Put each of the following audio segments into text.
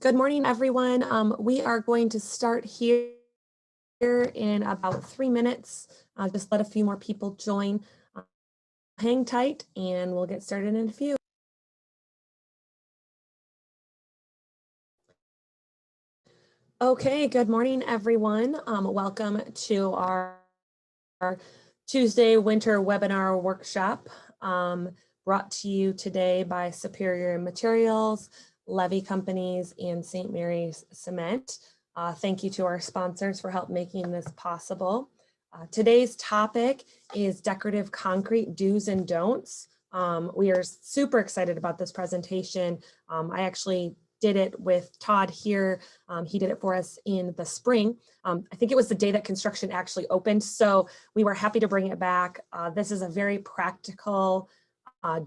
Good morning, everyone. We are going to start here in about 3 minutes. Just let a few more people join. Hang tight and we'll get started in a few. Okay, good morning, everyone. Welcome to our Tuesday winter webinar workshop brought to you today by Superior Materials, Levy Companies, and St. Mary's Cement. Thank you to our sponsors for help making this possible. Today's topic is decorative concrete do's and don'ts. We are super excited about this presentation. I actually did it with Todd here. He did it for us in the spring. I think it was the day that construction actually opened. So we were happy to bring it back. This is a very practical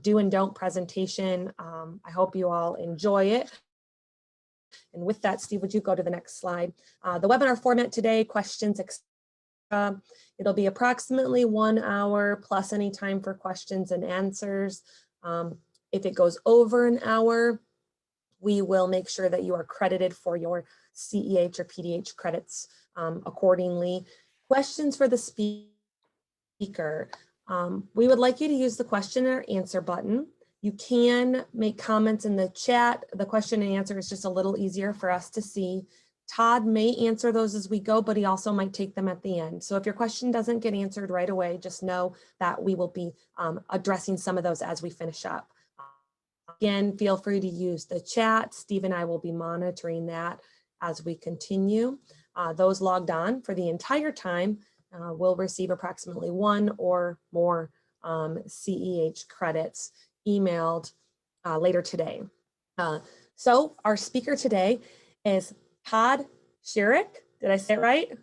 do and don't presentation. I hope you all enjoy it. And with that, Steve, would you go to the next slide? The webinar format today, questions, etc. It'll be approximately 1 hour plus any time for questions and answers. If it goes over an hour, we will make sure that you are credited for your CEH or PDH credits accordingly. Questions for the speaker. We would like you to use the question or answer button. You can make comments in the chat. The question and answer is just a little easier for us to see. Todd may answer those as we go, but he also might take them at the end. So if your question doesn't get answered right away, just know that we will be addressing some of those as we finish up. Again, feel free to use the chat. Steve and I will be monitoring that as we continue. Those logged on for the entire time will receive approximately 1 or more CEH credits emailed later today. So our speaker today is Todd Sherrick. Did I say it right?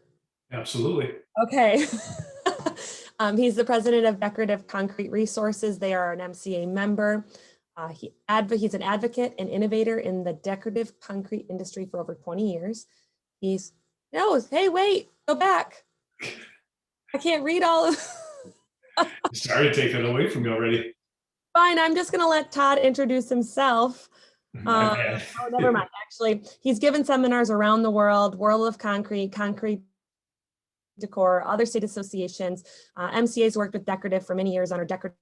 Absolutely. Okay. He's the president of Decorative Concrete Resources. They are an MCA member. He's an advocate and innovator in the decorative concrete industry for over 20 years. Hey, wait, go back. I can't read all of Sorry to take it away from you already. Fine, I'm just gonna let Todd introduce himself. Oh, never mind, actually. He's given seminars around the world of concrete, concrete decor, other state associations. MCA's worked with decorative for many years on our decorative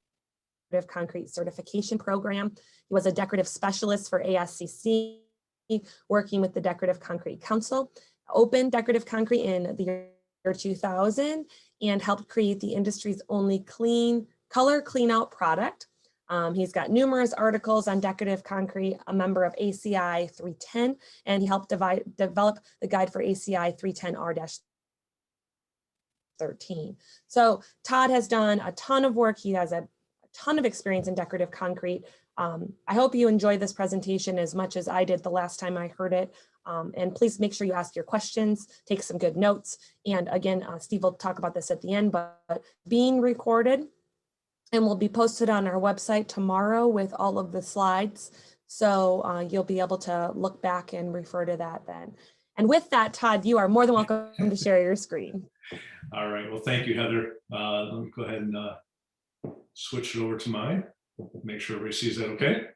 concrete certification program. He was a decorative specialist for ASCC, working with the Decorative Concrete Council, opened decorative concrete in the year 2000, and helped create the industry's only color clean out product. He's got numerous articles on decorative concrete, a member of ACI 310, and he helped develop the guide for ACI 310R-13. So Todd has done a ton of work. He has a ton of experience in decorative concrete. I hope you enjoyed this presentation as much as I did the last time I heard it. And please make sure you ask your questions, take some good notes. And again, Steve will talk about this at the end, but being recorded and will be posted on our website tomorrow with all of the slides. So you'll be able to look back and refer to that then. And with that, Todd, you are more than welcome to share your screen. All right, well, thank you, Heather. Let me go ahead and switch it over to mine. Make sure everybody sees that okay.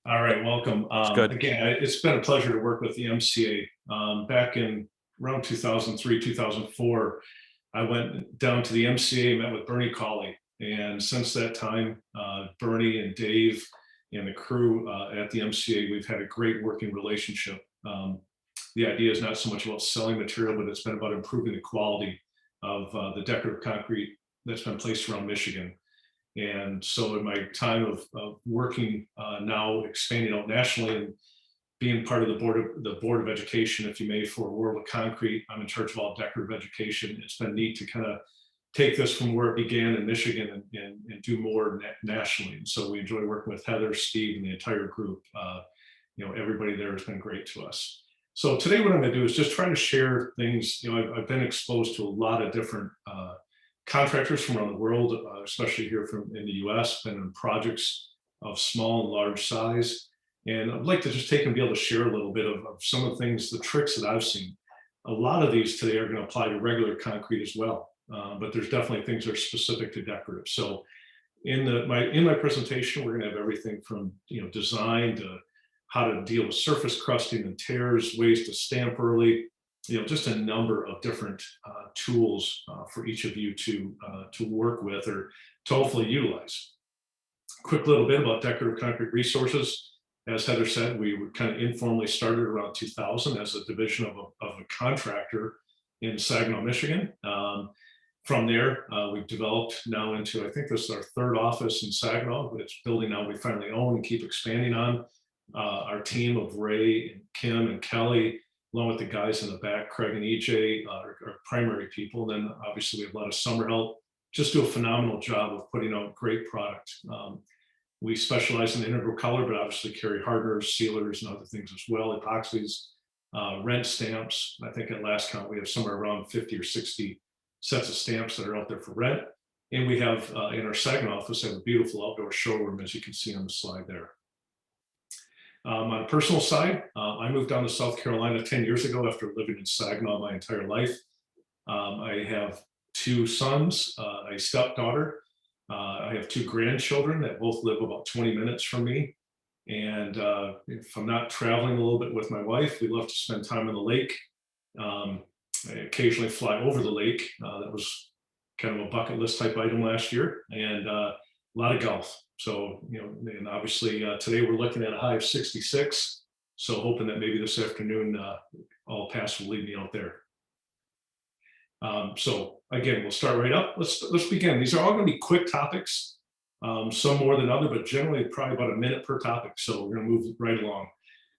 All right, welcome. Again, it's been a pleasure to work with the MCA. Back in around 2003, 2004, I went down to the MCA, met with Bernie Cawley. And since that time, Bernie and Dave and the crew at the MCA, we've had a great working relationship. The idea is not so much about selling material, but it's been about improving the quality of the decorative concrete that's been placed around Michigan. And so in my time of working now, expanding out nationally and being part of the board of education, if you may, for Workable Concrete, I'm in charge of all decorative education. It's been neat to kind of take this from where it began in Michigan and do more nationally. And so we enjoy working with Heather, Steve, and the entire group. Everybody there has been great to us. So today what I'm going to do is just try to share things. I've been exposed to a lot of different contractors from around the world, especially here in the US, been in projects of small and large size. And I'd like to just take and be able to share a little bit of some of the things, the tricks that I've seen. A lot of these today are going to apply to regular concrete as well, but there's definitely things that are specific to decorative. So in my presentation, we're going to have everything from design to how to deal with surface crusting and tears, ways to stamp early, just a number of different tools for each of you to work with or to hopefully utilize. Quick little bit about Decorative Concrete Resources. As Heather said, we were kind of informally started around 2000 as a division of a contractor in Saginaw, Michigan. From there, we've developed now into, I think this is our third office in Saginaw. It's building now we finally own and keep expanding on. Our team of Ray and Kim and Kelly, along with the guys in the back, Craig and EJ, are primary people. And then obviously we have a lot of summer help, just do a phenomenal job of putting out great product. We specialize in integral color, but obviously carry hardeners, sealers, and other things as well, epoxies, rent stamps. I think at last count, we have somewhere around 50 or 60 sets of stamps that are out there for rent. And we have in our Saginaw office, have a beautiful outdoor showroom, as you can see on the slide there. On a personal side, I moved down to South Carolina 10 years ago after living in Saginaw my entire life. I have 2 sons, a stepdaughter. I have 2 grandchildren that both live about 20 minutes from me. And if I'm not traveling a little bit with my wife, we love to spend time on the lake. I occasionally fly over the lake. That was kind of a bucket list type item last year, and a lot of golf. So, and obviously today we're looking at a high of 66. So hoping that maybe this afternoon, all pass will lead me out there. So again, we'll start right up. Let's begin. These are all going to be quick topics, some more than other, but generally probably about a minute per topic. So we're going to move right along.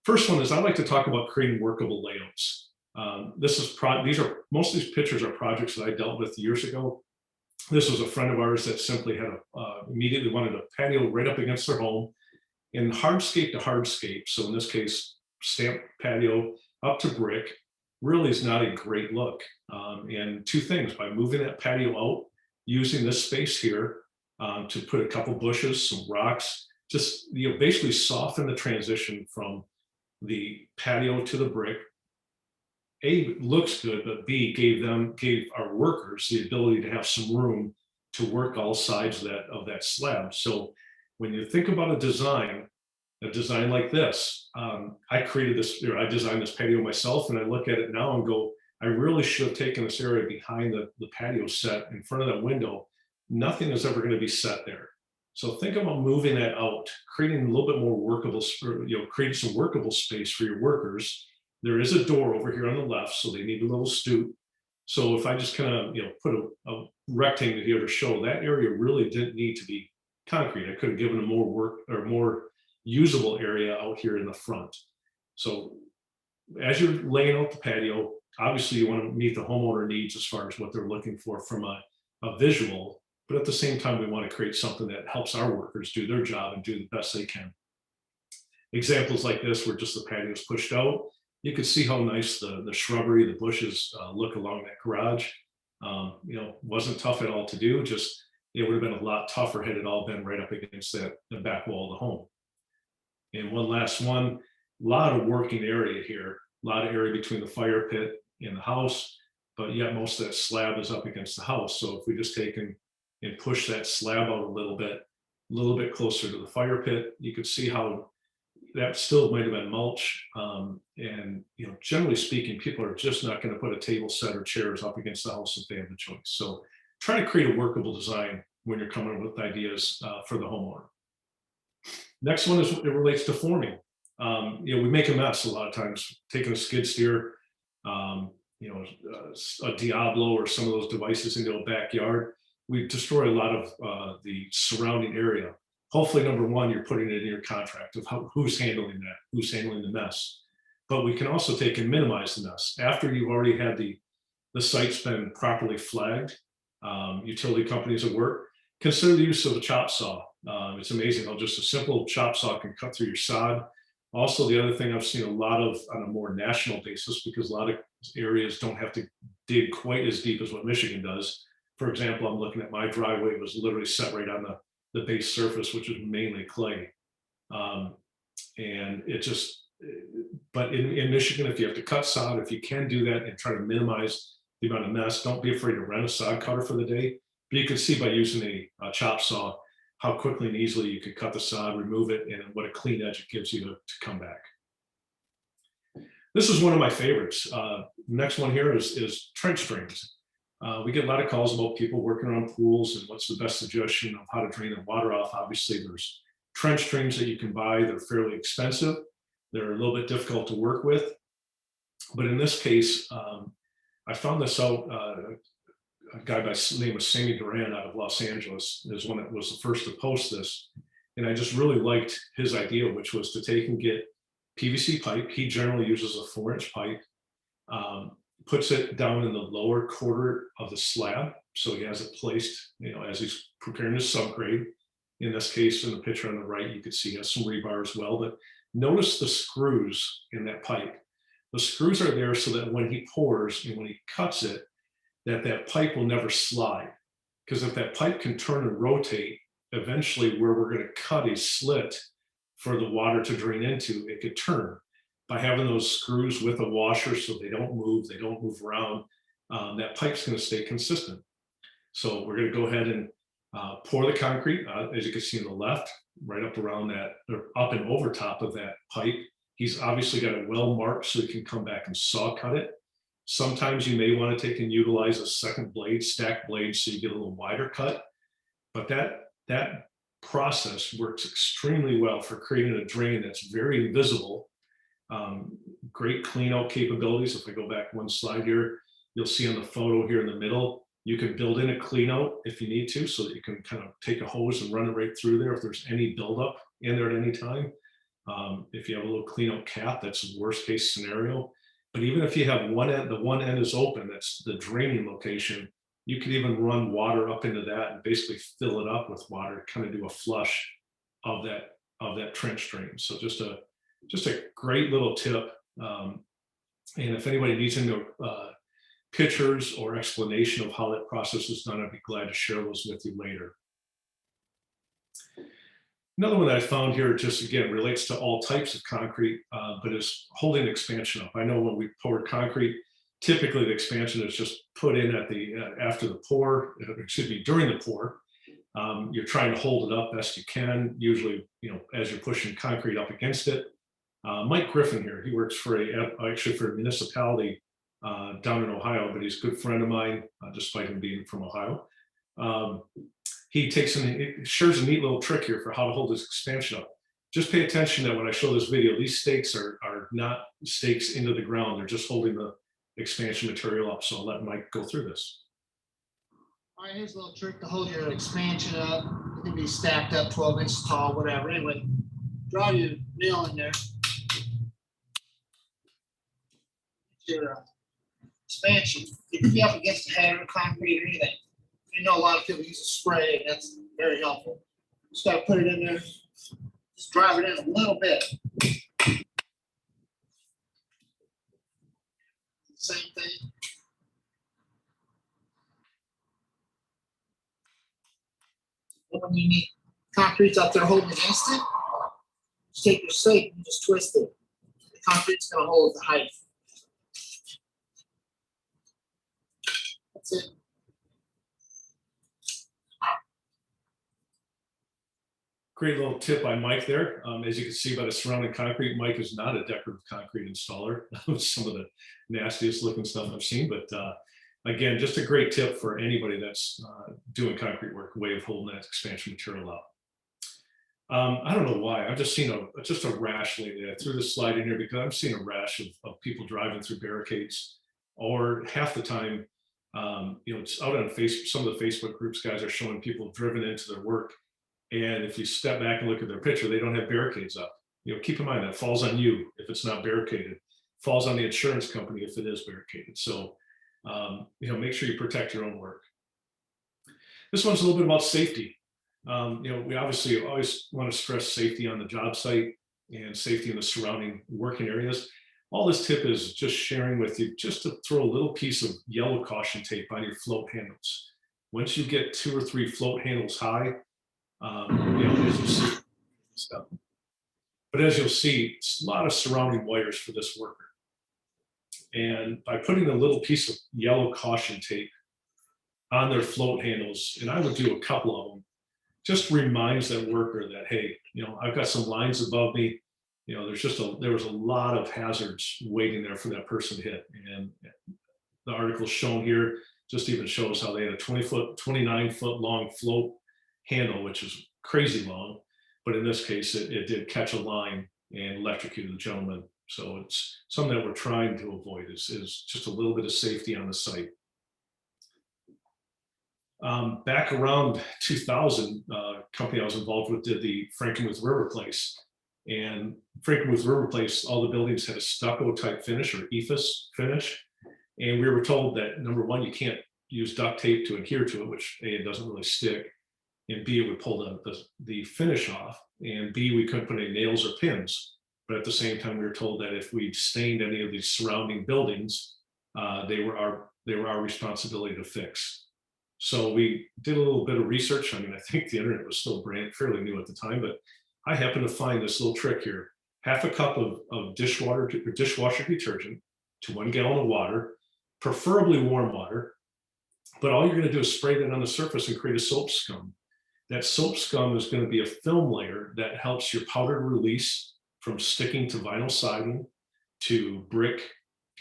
First one is I like to talk about creating workable layouts. Most of these pictures are projects that I dealt with years ago. This was a friend of ours that simply had immediately wanted a patio right up against their home in hardscape to hardscape. So in this case, stamped patio up to brick really is not a great look. And 2 things, by moving that patio out, using this space here to put a couple bushes, some rocks, just basically soften the transition from the patio to the brick. A, looks good, but B, gave our workers the ability to have some room to work all sides of that slab. So when you think about a design like this, I designed this patio myself, and I look at it now and go, I really should have taken this area behind the patio set in front of that window. Nothing is ever going to be set there. So think about moving that out, creating a little bit more workable, creating some workable space for your workers. There is a door over here on the left, so they need a little stoop. So if I just kind of, put a rectangle here to show that area really didn't need to be concrete. I could have given them more usable area out here in the front. So as you're laying out the patio, obviously you want to meet the homeowner needs as far as what they're looking for from a visual, but at the same time, we want to create something that helps our workers do their job and do the best they can. Examples like this, where just the patio is pushed out, you can see how nice the shrubbery, the bushes look along that garage. Wasn't tough at all to do, just it would have been a lot tougher had it all been right up against the back wall of the home. And one last one, a lot of working area here, a lot of area between the fire pit and the house, but yet most of that slab is up against the house. So if we just take and push that slab out a little bit closer to the fire pit, you could see how that still might have been mulch. And generally speaking, people are just not going to put a table set or chairs up against the house if they have the choice. So try to create a workable design when you're coming up with ideas for the homeowner. Next one is it relates to forming. We make a mess a lot of times, taking a skid steer, a Diablo or some of those devices into a backyard. We destroy a lot of the surrounding area. Hopefully, number one, you're putting it in your contract of who's handling that, who's handling the mess. But we can also take and minimize the mess. After you've already had the site's been properly flagged, utility companies at work, consider the use of a chop saw. It's amazing how just a simple chop saw can cut through your sod. Also, the other thing I've seen a lot of on a more national basis, because a lot of areas don't have to dig quite as deep as what Michigan does. For example, I'm looking at my driveway, it was literally set right on the base surface, which is mainly clay. And it just, but in Michigan, if you have to cut sod, if you can do that and try to minimize the amount of mess, don't be afraid to rent a sod cutter for the day. But you can see by using a chop saw how quickly and easily you could cut the sod, remove it, and what a clean edge it gives you to come back. This is one of my favorites. Next one here is trench drains. We get a lot of calls about people working around pools and what's the best suggestion of how to drain the water off. Obviously, there's trench drains that you can buy. They're fairly expensive. They're a little bit difficult to work with. But in this case, I found this out. A guy by the name of Sammy Duran out of Los Angeles is one that was the first to post this. And I just really liked his idea, which was to take and get PVC pipe. He generally uses a 4-inch pipe, puts it down in the lower quarter of the slab. So he has it placed, as he's preparing his subgrade. In this case, in the picture on the right, you can see he has some rebar as well. But notice the screws in that pipe. The screws are there so that when he pours and when he cuts it, that pipe will never slide. Because if that pipe can turn and rotate, eventually where we're going to cut a slit for the water to drain into, it could turn. By having those screws with a washer so they don't move around, that pipe's going to stay consistent. So we're going to go ahead and pour the concrete, as you can see on the left, right up around that, or up and over top of that pipe. He's obviously got it well marked so he can come back and saw cut it. Sometimes you may want to take and utilize a second blade, stack blade, so you get a little wider cut. But that process works extremely well for creating a drain that's very invisible. Great clean out capabilities. If I go back one slide here, you'll see on the photo here in the middle, you can build in a clean out if you need to, so that you can kind of take a hose and run it right through there if there's any buildup in there at any time. If you have a little clean out cap, that's the worst case scenario. But even if you have one end, the one end is open, that's the draining location, you could even run water up into that and basically fill it up with water, kind of do a flush of that trench drain. So just a great little tip. And if anybody needs to know pictures or explanation of how that process is done, I'd be glad to share those with you later. Another one that I found here, just again, relates to all types of concrete, but is holding expansion up. I know when we pour concrete, typically the expansion is just put in at the after the pour, during the pour. You're trying to hold it up best you can, usually, as you're pushing concrete up against it. Mike Griffin here, he works for a municipality down in Ohio, but he's a good friend of mine, despite him being from Ohio. He shares a neat little trick here for how to hold this expansion up. Just pay attention that when I show this video, these stakes are not stakes into the ground. They're just holding the expansion material up. So I'll let Mike go through this. All right, here's a little trick to hold your expansion up. It can be stacked up 12 inches tall, whatever. Anyway, draw your nail in there. Your expansion. It could be up against the head or concrete or anything. You know, a lot of people use a spray. That's very helpful. Just got to put it in there. Just drive it in a little bit. Same thing. When you need concrete's up there holding against it, just take your slate and just twist it. The concrete's going to hold the height. That's it. Great little tip by Mike there. As you can see by the surrounding concrete, Mike is not a decorative concrete installer. Some of the nastiest looking stuff I've seen, but again, just a great tip for anybody that's doing concrete work, a way of holding that expansion material up. I don't know why, I've just seen just a rash lately. I threw this slide in here because I've seen a rash of people driving through barricades, or half the time, it's out on Facebook. Some of the Facebook groups guys are showing people driven into their work. And if you step back and look at their picture, they don't have barricades up. Keep in mind that falls on you if it's not barricaded. Falls on the insurance company if it is barricaded. So, make sure you protect your own work. This one's a little bit about safety. We obviously always want to stress safety on the job site and safety in the surrounding working areas. All this tip is just sharing with you, just to throw a little piece of yellow caution tape on your float handles. Once you get 2 or 3 float handles high, as you see, stuff. But as you'll see, it's a lot of surrounding wires for this worker. And by putting a little piece of yellow caution tape on their float handles, and I would do a couple of them, just reminds that worker that, hey, I've got some lines above me. There was a lot of hazards waiting there for that person to hit. And the article shown here just even shows how they had a 29-foot long float handle, which is crazy long. But in this case, it did catch a line and electrocuted the gentleman. So it's something that we're trying to avoid is just a little bit of safety on the site. Back around 2000, company I was involved with did the Frankenmuth River Place. And Frankenmuth River Place, all the buildings had a stucco type finish or ephes finish. And we were told that, number one, you can't use duct tape to adhere to it, which A, it doesn't really stick. And B, it would pull the finish off. And B, we couldn't put any nails or pins. But at the same time, we were told that if we stained any of these surrounding buildings, they were our responsibility to fix. So we did a little bit of research. I mean, I think the internet was still fairly new at the time, but I happened to find this little trick here. Half a cup of dishwasher detergent to 1 gallon of water, preferably warm water. But all you're going to do is spray that on the surface and create a soap scum. That soap scum is going to be a film layer that helps your powder release from sticking to vinyl siding, to brick,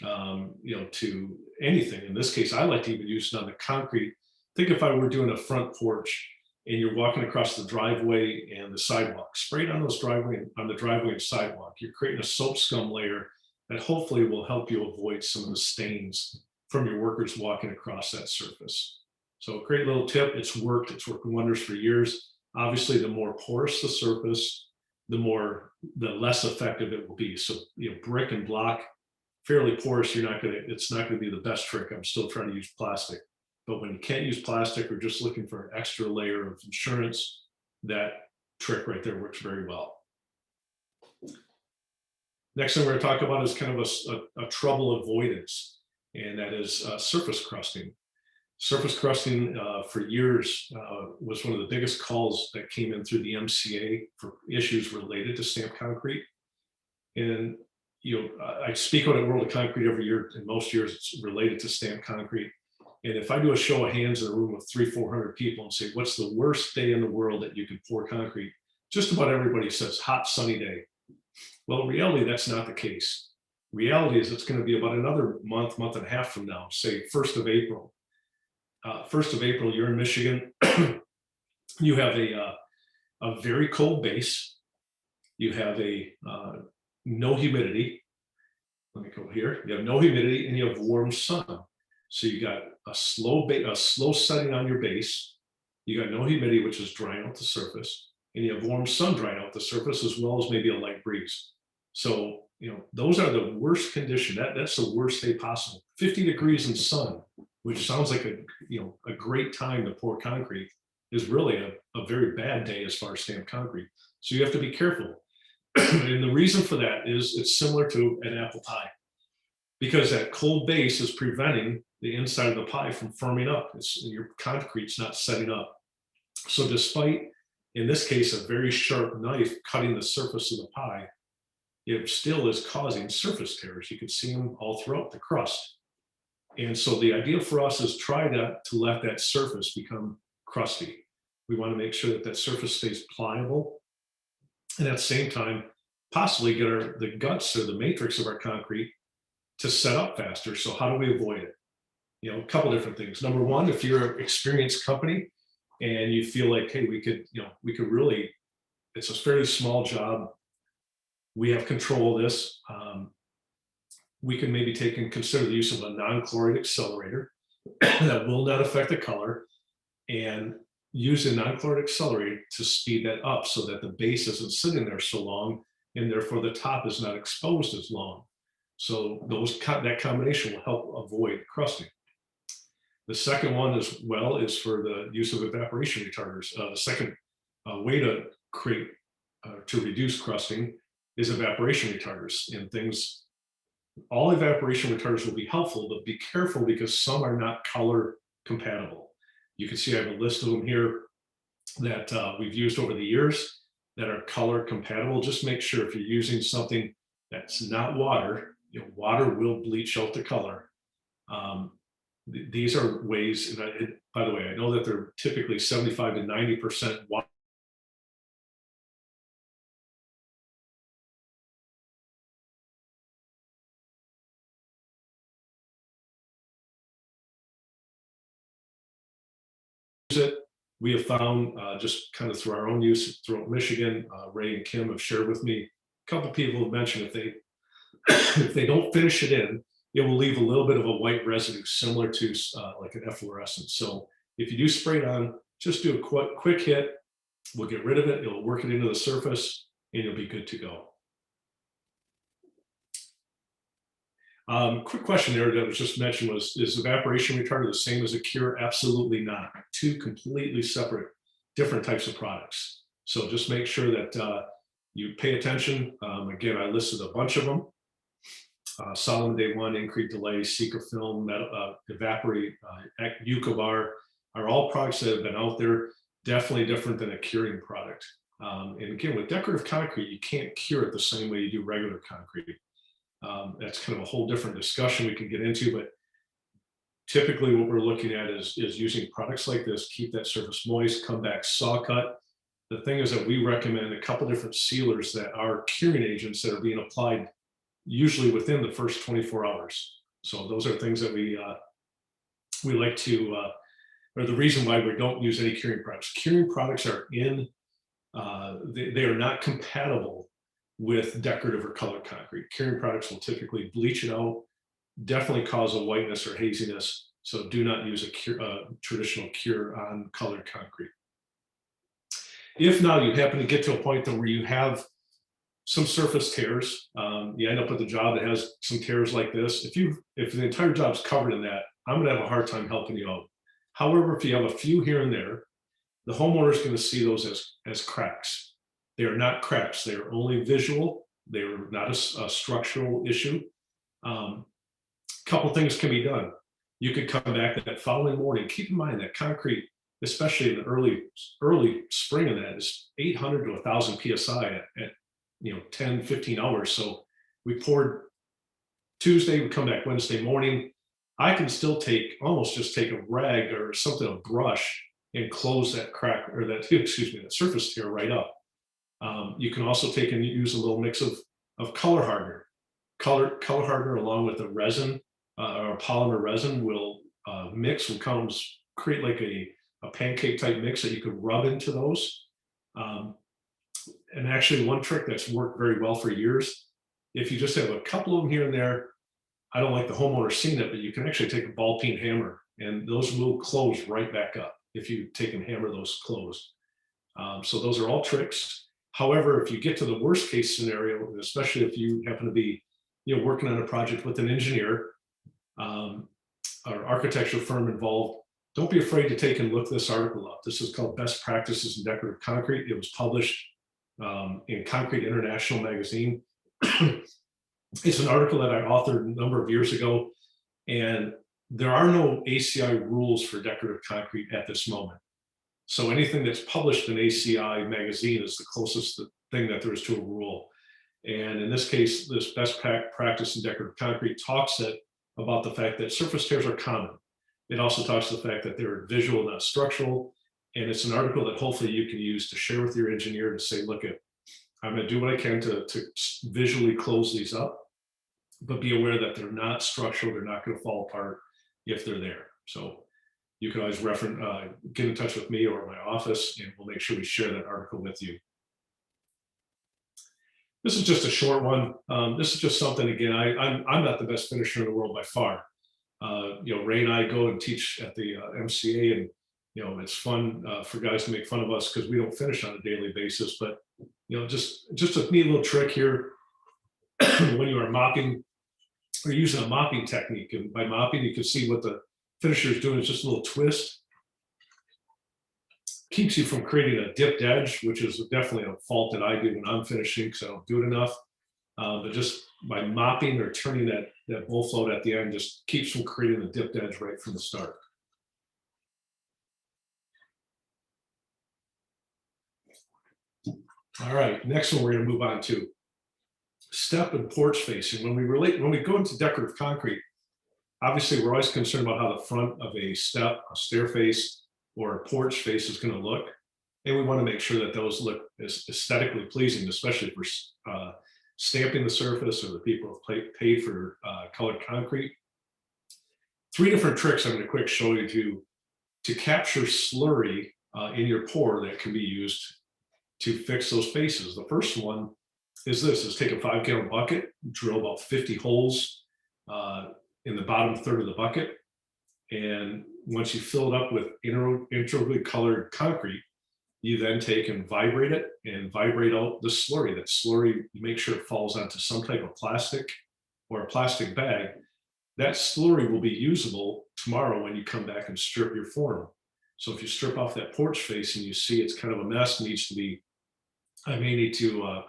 to anything. In this case, I like to even use it on the concrete. Think if I were doing a front porch and you're walking across the driveway and the sidewalk, spray it on the driveway and sidewalk. You're creating a soap scum layer that hopefully will help you avoid some of the stains from your workers walking across that surface. So great little tip. It's worked wonders for years. Obviously, the more porous the surface, the less effective it will be. So brick and block, fairly porous, it's not gonna be the best trick. I'm still trying to use plastic. But when you can't use plastic or just looking for an extra layer of insurance, that trick right there works very well. Next thing we're going to talk about is kind of a trouble avoidance, and that is surface crusting. Surface crusting for years was one of the biggest calls that came in through the MCA for issues related to stamped concrete. And I speak on at World of Concrete every year, and most years it's related to stamped concrete. And if I do a show of hands in a room with 300-400 people and say, what's the worst day in the world that you can pour concrete? Just about everybody says hot, sunny day. Well, in reality, that's not the case. Reality is it's going to be about another month and a half from now, say 1st of April. 1st of April, you're in Michigan. You have a very cold base. You have no humidity. Let me go here. You have no humidity and you have warm sun. So you got a slow setting on your base. You got no humidity, which is drying out the surface, and you have warm sun drying out the surface, as well as maybe a light breeze. So those are the worst condition. That's the worst day possible. 50 degrees in sun, which sounds like a great time to pour concrete, is really a very bad day as far as stamped concrete. So you have to be careful. And the reason for that is it's similar to an apple pie, because that cold base is preventing the inside of the pie from firming up. Your concrete's not setting up. So despite, in this case, a very sharp knife cutting the surface of the pie, it still is causing surface tears. You can see them all throughout the crust. And so the idea for us is try to let that surface become crusty. We want to make sure that surface stays pliable, and at the same time, possibly get the guts or the matrix of our concrete to set up faster. So how do we avoid it? A couple different things. Number one, if you're an experienced company and you feel like, hey, we could really, it's a fairly small job, we have control of this, we can maybe take and consider the use of a non-chloride accelerator that will not affect the color, and use a non-chloride accelerator to speed that up so that the base isn't sitting there so long, and therefore the top is not exposed as long. So that combination will help avoid crusting. The second one as well is for the use of evaporation retarders. The second way to reduce crusting is evaporation retarders. And all evaporation retarders will be helpful, but be careful because some are not color compatible. You can see I have a list of them here that we've used over the years that are color compatible. Just make sure if you're using something that's not water, water will bleach out the color. These are ways, and by the way, I know that they're typically 75 to 90% we have found just kind of through our own use throughout Michigan, Ray and Kim have shared with me, a couple people have mentioned if they if they don't finish it in, it will leave a little bit of a white residue similar to like an efflorescence. So if you do spray it on, just do a quick hit. We'll get rid of it. It'll work it into the surface and you'll be good to go. Quick question there that was just mentioned was, is evaporation retarder the same as a cure? Absolutely not. Two completely separate, different types of products. So just make sure that you pay attention. Again, I listed a bunch of them. Solid Day 1, Increase Delay, Seeker Film, Evaporate, Deco Guard are all products that have been out there, definitely different than a curing product. And again, with decorative concrete, you can't cure it the same way you do regular concrete. That's kind of a whole different discussion we can get into, but typically what we're looking at is using products like this, keep that surface moist, come back saw cut. The thing is that we recommend a couple different sealers that are curing agents that are being applied usually within the first 24 hours. So those are things that we like to, or the reason why we don't use any curing products. Curing products are they are not compatible with decorative or colored concrete. Curing products will typically bleach it out, definitely cause a whiteness or haziness. So do not use a traditional cure on colored concrete. If now you happen to get to a point though where you have some surface tears, you end up with a job that has some tears like this. If the entire job's covered in that, I'm gonna have a hard time helping you out. However, if you have a few here and there, the homeowner is gonna see those as cracks. They are not cracks, they are only visual. They are not a structural issue. Couple things can be done. You could come back that following morning. Keep in mind that concrete, especially in the early spring of that, is 800 to 1,000 psi at 10, 15 hours. So we poured Tuesday, we come back Wednesday morning. I can still almost just take a rag or something, a brush, and close that crack or that surface tear right up. You can also take and use a little mix of color hardener. Color hardener along with a resin or polymer resin will create like a pancake type mix that you could rub into those. And actually one trick that's worked very well for years, if you just have a couple of them here and there, I don't like the homeowner seeing it, but you can actually take a ball peen hammer and those will close right back up if you take and hammer those closed. So those are all tricks. However, if you get to the worst case scenario, especially if you happen to be working on a project with an engineer or architecture firm involved, don't be afraid to take and look this article up. This is called Best Practices in Decorative Concrete. It was published in Concrete International magazine. It's an article that I authored a number of years ago, and there are no ACI rules for decorative concrete at this moment. So anything that's published in ACI magazine is the closest thing that there is to a rule. And in this case, this best practice in decorative concrete talks about the fact that surface tears are common. It also talks to the fact that they're visual, not structural. And it's an article that hopefully you can use to share with your engineer to say, look, I'm going to do what I can to visually close these up, but be aware that they're not structural. They're not going to fall apart if they're there. So you can always get in touch with me or my office, and we'll make sure we share that article with you. This is just a short one. This is just something, again, I'm not the best finisher in the world by far. Ray and I go and teach at the MCA, and it's fun for guys to make fun of us because we don't finish on a daily basis. But just a neat little trick here when you are mopping or using a mopping technique. And by mopping, you can see what the finisher is doing is just a little twist. Keeps you from creating a dipped edge, which is definitely a fault that I do when I'm finishing because I don't do it enough. But just by mopping or turning that bowl float at the end just keeps from creating a dipped edge right from the start. All right, next one we're going to move on to step and porch facing. When we go into decorative concrete, obviously we're always concerned about how the front of a step, a stair face, or a porch face is going to look. And we want to make sure that those look aesthetically pleasing, especially for stamping the surface or the people who have paid for colored concrete. 3 different tricks I'm going to quick show you to capture slurry in your pour that can be used to fix those faces. The first one is take a 5-gallon bucket, drill about 50 holes in the bottom third of the bucket. And once you fill it up with integrally colored concrete, you then take and vibrate it and vibrate out the slurry. That slurry, you make sure it falls onto some type of plastic or a plastic bag. That slurry will be usable tomorrow when you come back and strip your form. So if you strip off that porch face and you see it's kind of a mess, needs to be, I may need to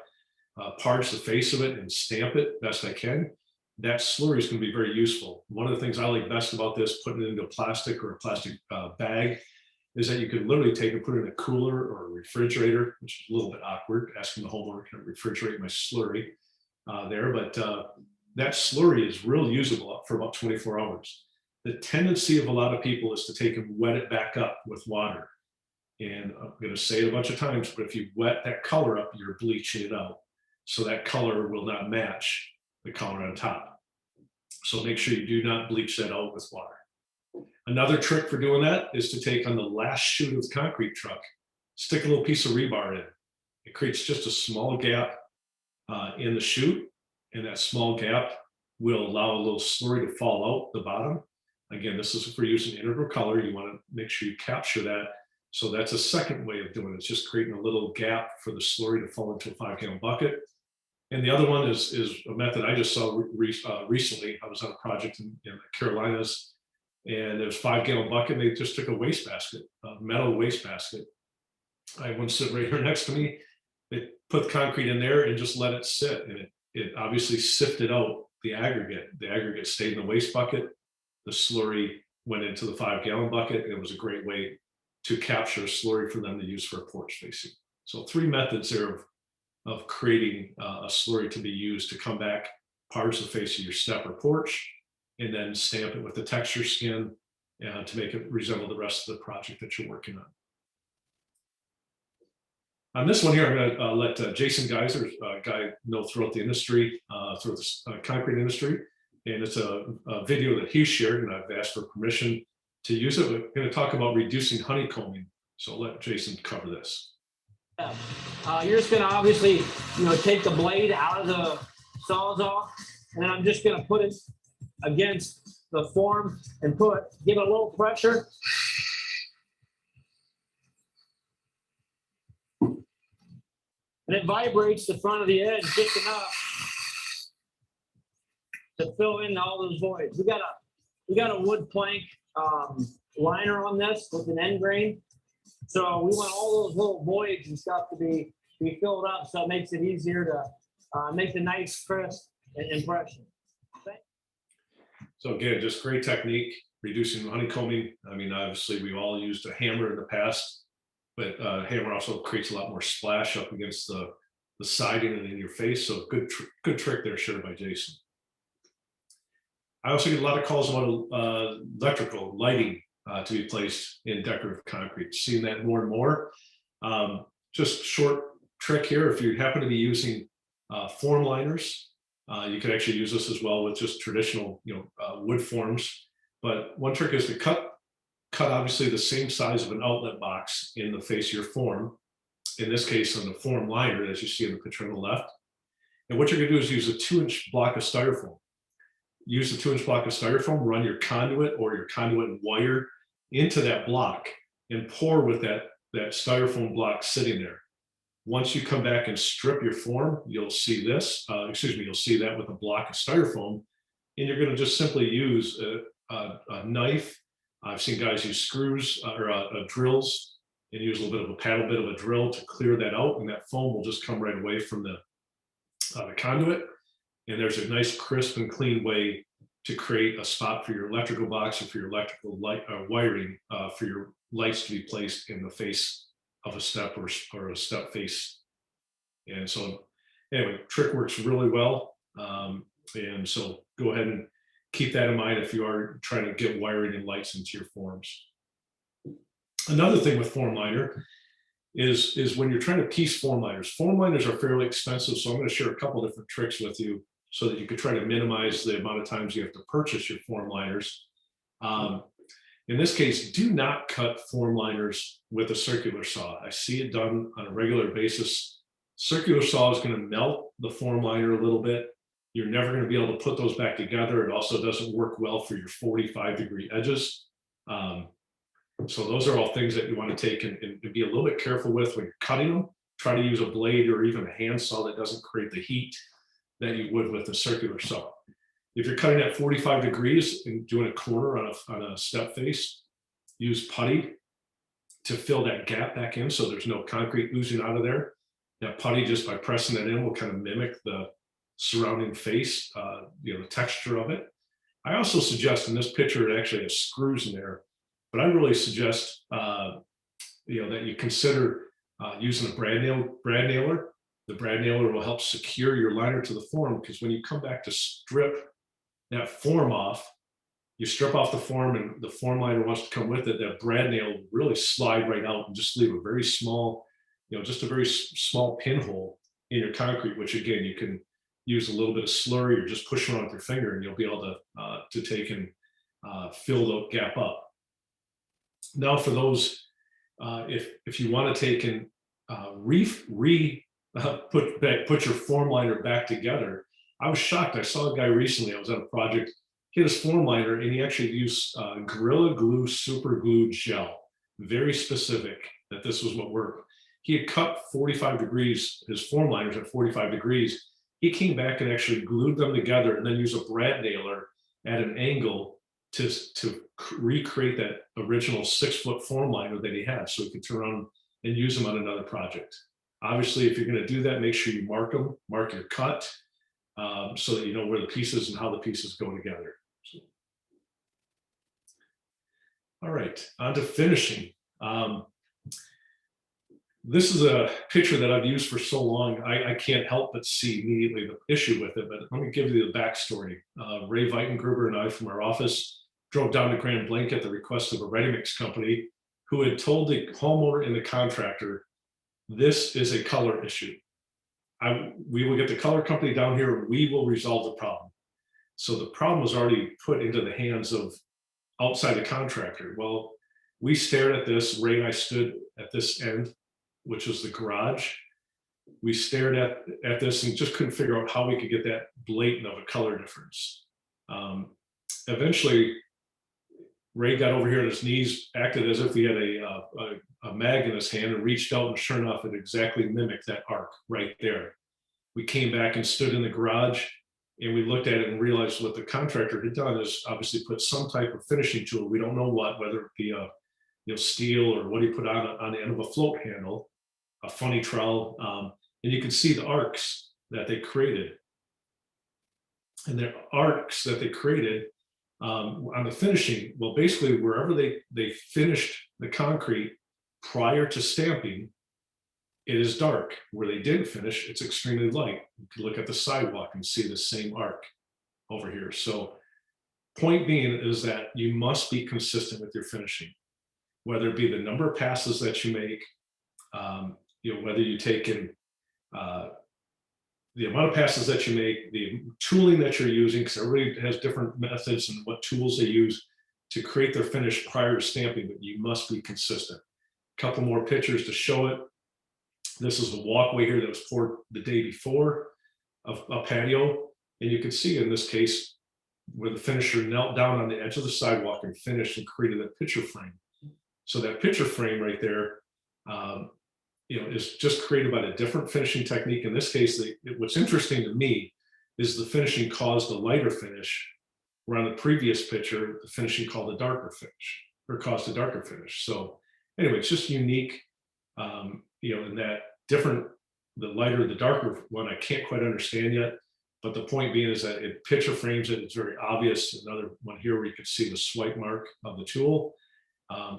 parge the face of it and stamp it best I can. That slurry is going to be very useful. One of the things I like best about this, putting it into a plastic or a plastic bag, is that you could literally take and put it in a cooler or a refrigerator, which is a little bit awkward, asking the homeowner, can I refrigerate my slurry there? But that slurry is real usable for about 24 hours. The tendency of a lot of people is to take and wet it back up with water. And I'm going to say it a bunch of times, but if you wet that color up, you're bleaching it out. So that color will not match the color on top. So make sure you do not bleach that out with water. Another trick for doing that is to take on the last chute of the concrete truck, stick a little piece of rebar in. It creates just a small gap in the chute, and that small gap will allow a little slurry to fall out the bottom. Again, this is for using integral color. You want to make sure you capture that. So that's a second way of doing it. It's just creating a little gap for the slurry to fall into a 5-gallon bucket. And the other one is a method I just saw recently. I was on a project in the Carolinas, and there's 5-gallon bucket. They just took a wastebasket, a metal wastebasket. I had one sitting right here next to me. They put concrete in there and just let it sit, and it obviously sifted out the aggregate. The aggregate stayed in the waste bucket. The slurry went into the 5-gallon bucket, and it was a great way to capture slurry for them to use for a porch facing. So 3 methods there of creating a slurry to be used to come back, parge the face of your step or porch, and then stamp it with the texture skin to make it resemble the rest of the project that you're working on. On this one here, I'm going to let Jason Geiser, a guy know throughout the industry, throughout the concrete industry, and it's a video that he shared, and I've asked for permission to use it. We're going to talk about reducing honeycombing. So I'll let Jason cover this. You're just going to obviously, take the blade out of the Sawzall, and then I'm just going to put it against the form and give it a little pressure. And it vibrates the front of the edge just enough to fill in all those voids. We got a wood plank liner on this with an end grain. So we want all those little voids and stuff to be filled up, so it makes it easier to make the nice crisp impression. So again, just great technique, reducing honeycombing. I mean, obviously we've all used a hammer in the past, but hammer also creates a lot more splash up against the siding and in your face. So good trick there, shared by Jason. I also get a lot of calls about electrical lighting to be placed in decorative concrete. Seeing that more and more. Just short trick here, if you happen to be using form liners, you could actually use this as well with just traditional wood forms. But one trick is to cut obviously the same size of an outlet box in the face of your form, in this case on the form liner, as you see in the picture on the left. And what you're going to do is use a 2-inch block of styrofoam. Use the 2-inch block of styrofoam, run your conduit or your conduit and wire into that block and pour with that styrofoam block sitting there. Once you come back and strip your form, you'll see this, you'll see that with a block of styrofoam, and you're going to just simply use a knife. I've seen guys use screws or drills and use a little bit of a paddle bit of a drill to clear that out, and that foam will just come right away from the conduit. And there's a nice crisp and clean way to create a spot for your electrical box or for your electrical light wiring for your lights to be placed in the face of a step or a step face. And so anyway, trick works really well. And so go ahead and keep that in mind if you are trying to get wiring and lights into your forms. Another thing with form liner is when you're trying to piece form liners. Form liners are fairly expensive, so I'm going to share a couple different tricks with you so that you could try to minimize the amount of times you have to purchase your form liners. In this case, do not cut form liners with a circular saw. I see it done on a regular basis. Circular saw is going to melt the form liner a little bit. You're never going to be able to put those back together. It also doesn't work well for your 45-degree edges. So those are all things that you want to take and be a little bit careful with when you're cutting them. Try to use a blade or even a hand saw that doesn't create the heat that you would with a circular saw. If you're cutting at 45 degrees and doing a corner on a step face, use putty to fill that gap back in so there's no concrete oozing out of there. That putty, just by pressing it in, will kind of mimic the surrounding face, the texture of it. I also suggest in this picture, it actually has screws in there, but I really suggest that you consider using a brad nailer. The brad nailer will help secure your liner to the form, because when you come back to strip that form off, you strip off the form and the form liner wants to come with it, that brad nail will really slide right out and just leave a very small, just a very small pinhole in your concrete, which again, you can use a little bit of slurry or just push around with your finger and you'll be able to take and fill the gap up. Now for those, if you want to take and put your form liner back together, I was shocked. I saw a guy recently, I was at a project, he had his form liner and he actually used Gorilla Glue super glue gel. Very specific that this was what worked. He had cut 45 degrees, his form liners at 45 degrees. He came back and actually glued them together and then used a brad nailer at an angle to recreate that original 6-foot form liner that he had, so he could turn around and use them on another project. Obviously, if you're going to do that, make sure you mark them, mark your cut, so that you know where the pieces and how the pieces go together. So. All right, on to finishing. This is a picture that I've used for so long, I can't help but see immediately the issue with it, but let me give you the backstory. Ray Weitengruber and I from our office drove down to Grand Blanc at the request of a ready-mix company who had told the homeowner and the contractor, this is a color issue. We will get the color company down here and we will resolve the problem. So the problem was already put into the hands of outside the contractor. Well, we stared at this, Ray and I stood at this end, which was the garage. We stared at this and just couldn't figure out how we could get that blatant of a color difference. Eventually, Ray got over here on his knees, acted as if he had a mag in his hand and reached out, and sure enough, it exactly mimicked that arc right there. We came back and stood in the garage and we looked at it and realized what the contractor had done is obviously put some type of finishing tool. We don't know what, whether it be steel or what he put on the end of a float handle, a funny trowel, and you can see the arcs that they created. And the arcs that they created on the finishing, well, basically wherever they finished the concrete prior to stamping, it is dark. Where they didn't finish, it's extremely light. You can look at the sidewalk and see the same arc over here. So point being is that you must be consistent with your finishing, whether it be the number of passes that you make, whether you take in the amount of passes that you make, the tooling that you're using, because everybody has different methods and what tools they use to create their finish prior to stamping, but you must be consistent. A couple more pictures to show it. This is the walkway here that was poured the day before of a patio. And you can see in this case where the finisher knelt down on the edge of the sidewalk and finished and created that picture frame. So that picture frame right there, is just created by a different finishing technique. In this case, what's interesting to me is the finishing caused a lighter finish, where on the previous picture, the finishing caused a darker finish. So anyway, it's just unique, in that different, the lighter, the darker one, I can't quite understand yet. But the point being is that it picture frames it. It's very obvious. Another one here where you can see the swipe mark of the tool.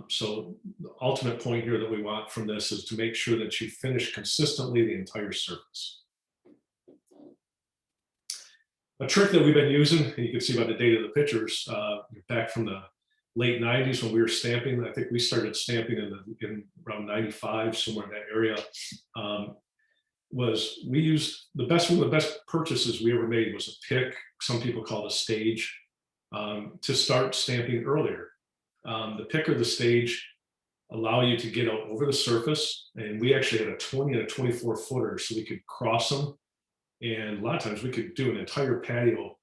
So the ultimate point here that we want from this is to make sure that you finish consistently the entire surface. A trick that we've been using, and you can see by the date of the pictures, back from the late 90s when we were stamping. I think we started stamping in around 95, somewhere in that area. Was we used one of the best purchases we ever made was a pick, some people call it a stage, to start stamping earlier. The pick or the stage allow you to get out over the surface. And we actually had a 20 and a 24 footer, so we could cross them. And a lot of times we could do an entire patio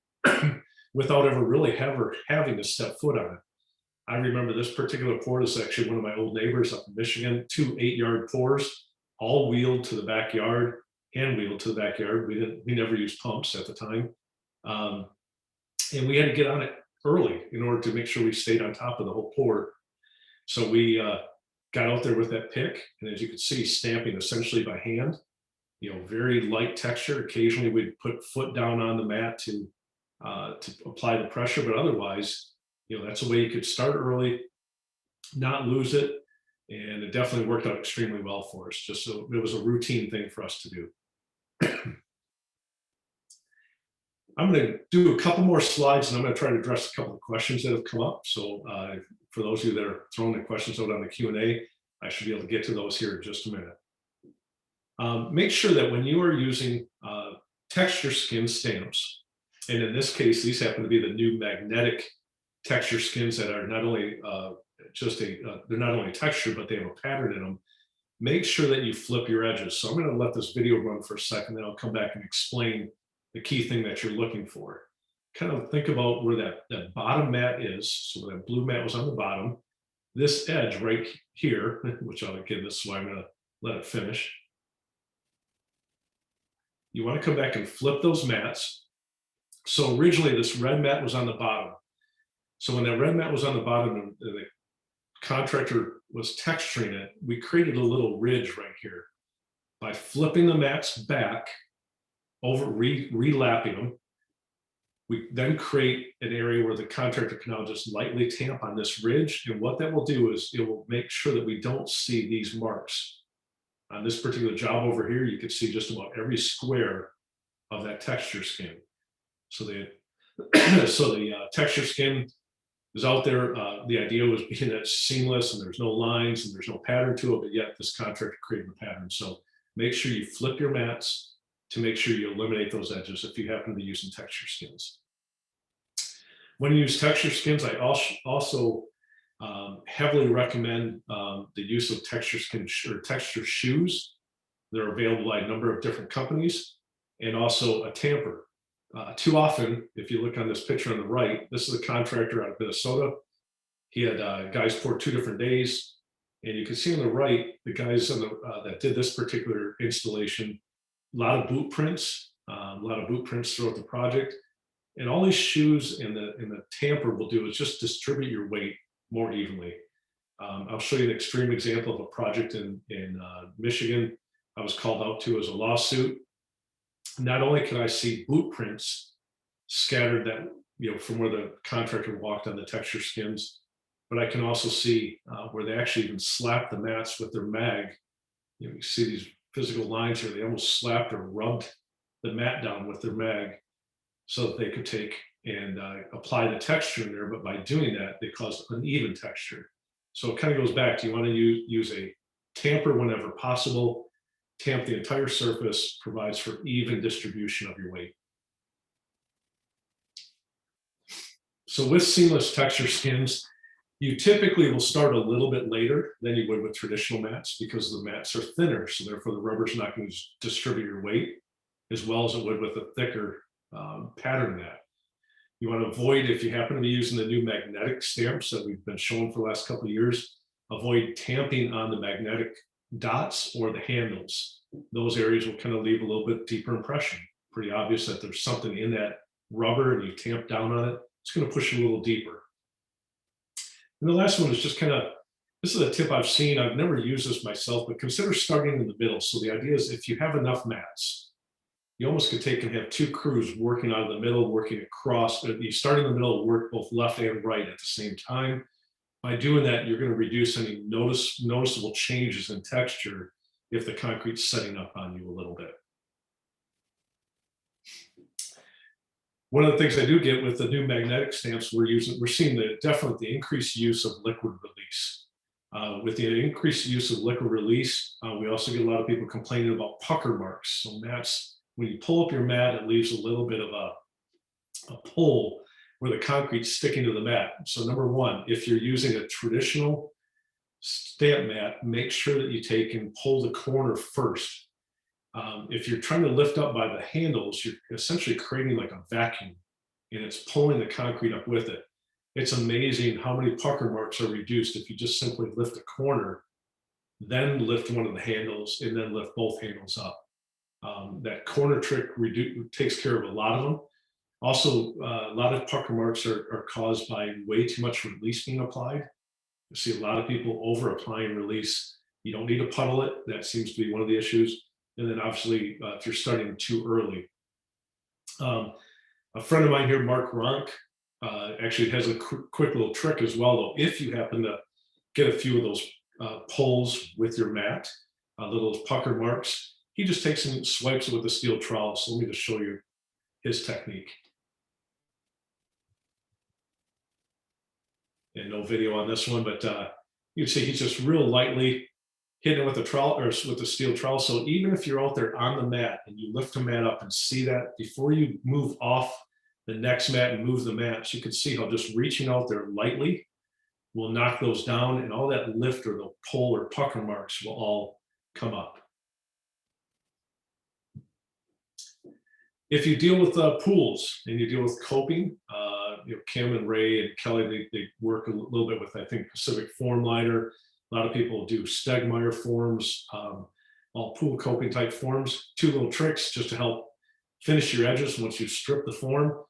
without ever really having to step foot on it. I remember this particular pour is actually one of my old neighbors up in Michigan, 2 8-yard pours, all wheeled to the backyard, hand wheeled to the backyard. We never used pumps at the time. And we had to get on it early in order to make sure we stayed on top of the whole pour. So we got out there with that pick, and as you can see, stamping essentially by hand, very light texture. Occasionally we'd put foot down on the mat to apply the pressure, but otherwise, that's a way you could start early, not lose it. And it definitely worked out extremely well for us. Just so it was a routine thing for us to do. I'm going to do a couple more slides, and I'm going to try to address a couple of questions that have come up. So for those of you that are throwing the questions out on the Q&A, I should be able to get to those here in just a minute. Make sure that when you are using texture skin stamps, and in this case, these happen to be the new magnetic texture skins that are not only they're not only texture, but they have a pattern in them. Make sure that you flip your edges. So I'm going to let this video run for a second, then I'll come back and explain the key thing that you're looking for. Kind of think about where that bottom mat is. So that blue mat was on the bottom. This edge right here, which I'll give this, so I'm going to let it finish. You want to come back and flip those mats. So originally this red mat was on the bottom. So when that red mat was on the bottom and the contractor was texturing it, we created a little ridge right here. By flipping the mats back, over relapping them, we then create an area where the contractor can now just lightly tamp on this ridge. And what that will do is it will make sure that we don't see these marks. On this particular job over here, you can see just about every square of that texture skin. So the texture skin is out there. The idea was being that it's seamless and there's no lines and there's no pattern to it, but yet this contractor created a pattern. So make sure you flip your mats to make sure you eliminate those edges if you happen to be using texture skins. When you use texture skins, I also heavily recommend the use of texture skin or texture shoes. They're available by a number of different companies, and also a tamper. Too often, if you look on this picture on the right, this is a contractor out of Minnesota. He had guys pour 2 different days, and you can see on the right, the guys on that did this particular installation, a lot of boot prints throughout the project. And all these shoes and the tamper will do is just distribute your weight more evenly. I'll show you an extreme example of a project in Michigan I was called out to as a lawsuit. Not only can I see boot prints scattered that, from where the contractor walked on the texture skins, but I can also see where they actually even slapped the mats with their mag. You see these physical lines here. They almost slapped or rubbed the mat down with their mag so that they could take and apply the texture in there. But by doing that, they caused uneven texture. So it kind of goes back to, you want to use a tamper whenever possible. Tamp the entire surface, provides for even distribution of your weight. So with seamless texture skins, you typically will start a little bit later than you would with traditional mats, because the mats are thinner. So therefore the rubber's not going to distribute your weight as well as it would with a thicker pattern mat. You want to avoid, if you happen to be using the new magnetic stamps that we've been showing for the last couple of years, avoid tamping on the magnetic dots or the handles. Those areas will kind of leave a little bit deeper impression. Pretty obvious that there's something in that rubber and you tamp down on it, it's going to push you a little deeper. And the last one is just kind of, this is a tip I've seen. I've never used this myself, but consider starting in the middle. So the idea is, if you have enough mats, you almost could take and have 2 crews working out of the middle, working across. You start in the middle, work both left and right at the same time. By doing that, you're going to reduce any noticeable changes in texture if the concrete's setting up on you a little bit. One of the things I do get with the new magnetic stamps we're seeing definitely the increased use of liquid release. With the increased use of liquid release, we also get a lot of people complaining about pucker marks. So mats, when you pull up your mat, it leaves a little bit of a pull where the concrete's sticking to the mat. So number one, if you're using a traditional stamp mat, make sure that you take and pull the corner first. If you're trying to lift up by the handles, you're essentially creating like a vacuum, and it's pulling the concrete up with it. It's amazing how many pucker marks are reduced if you just simply lift a corner, then lift one of the handles, and then lift both handles up. That corner trick takes care of a lot of them. Also, a lot of pucker marks are caused by way too much release being applied. You see a lot of people over applying release. You don't need to puddle it. That seems to be one of the issues. And then obviously, if you're starting too early. A friend of mine here, Mark Ronk, actually has a quick little trick as well, though. If you happen to get a few of those pulls with your mat, little pucker marks, he just takes and swipes it with a steel trowel. So let me just show you his technique. And no video on this one, but you can see he's just real lightly hitting it with a trowel or with a steel trowel. So even if you're out there on the mat and you lift the mat up and see that before you move off the next mat and move the mats, you can see how just reaching out there lightly will knock those down, and all that lift or the pull or pucker marks will all come up. If you deal with pools and you deal with coping, Kim and Ray and Kelly, they work a little bit with, I think, Pacific Form Liner. A lot of people do Stegmeyer forms, all pool coping type forms. Two little tricks just to help finish your edges once you strip the form.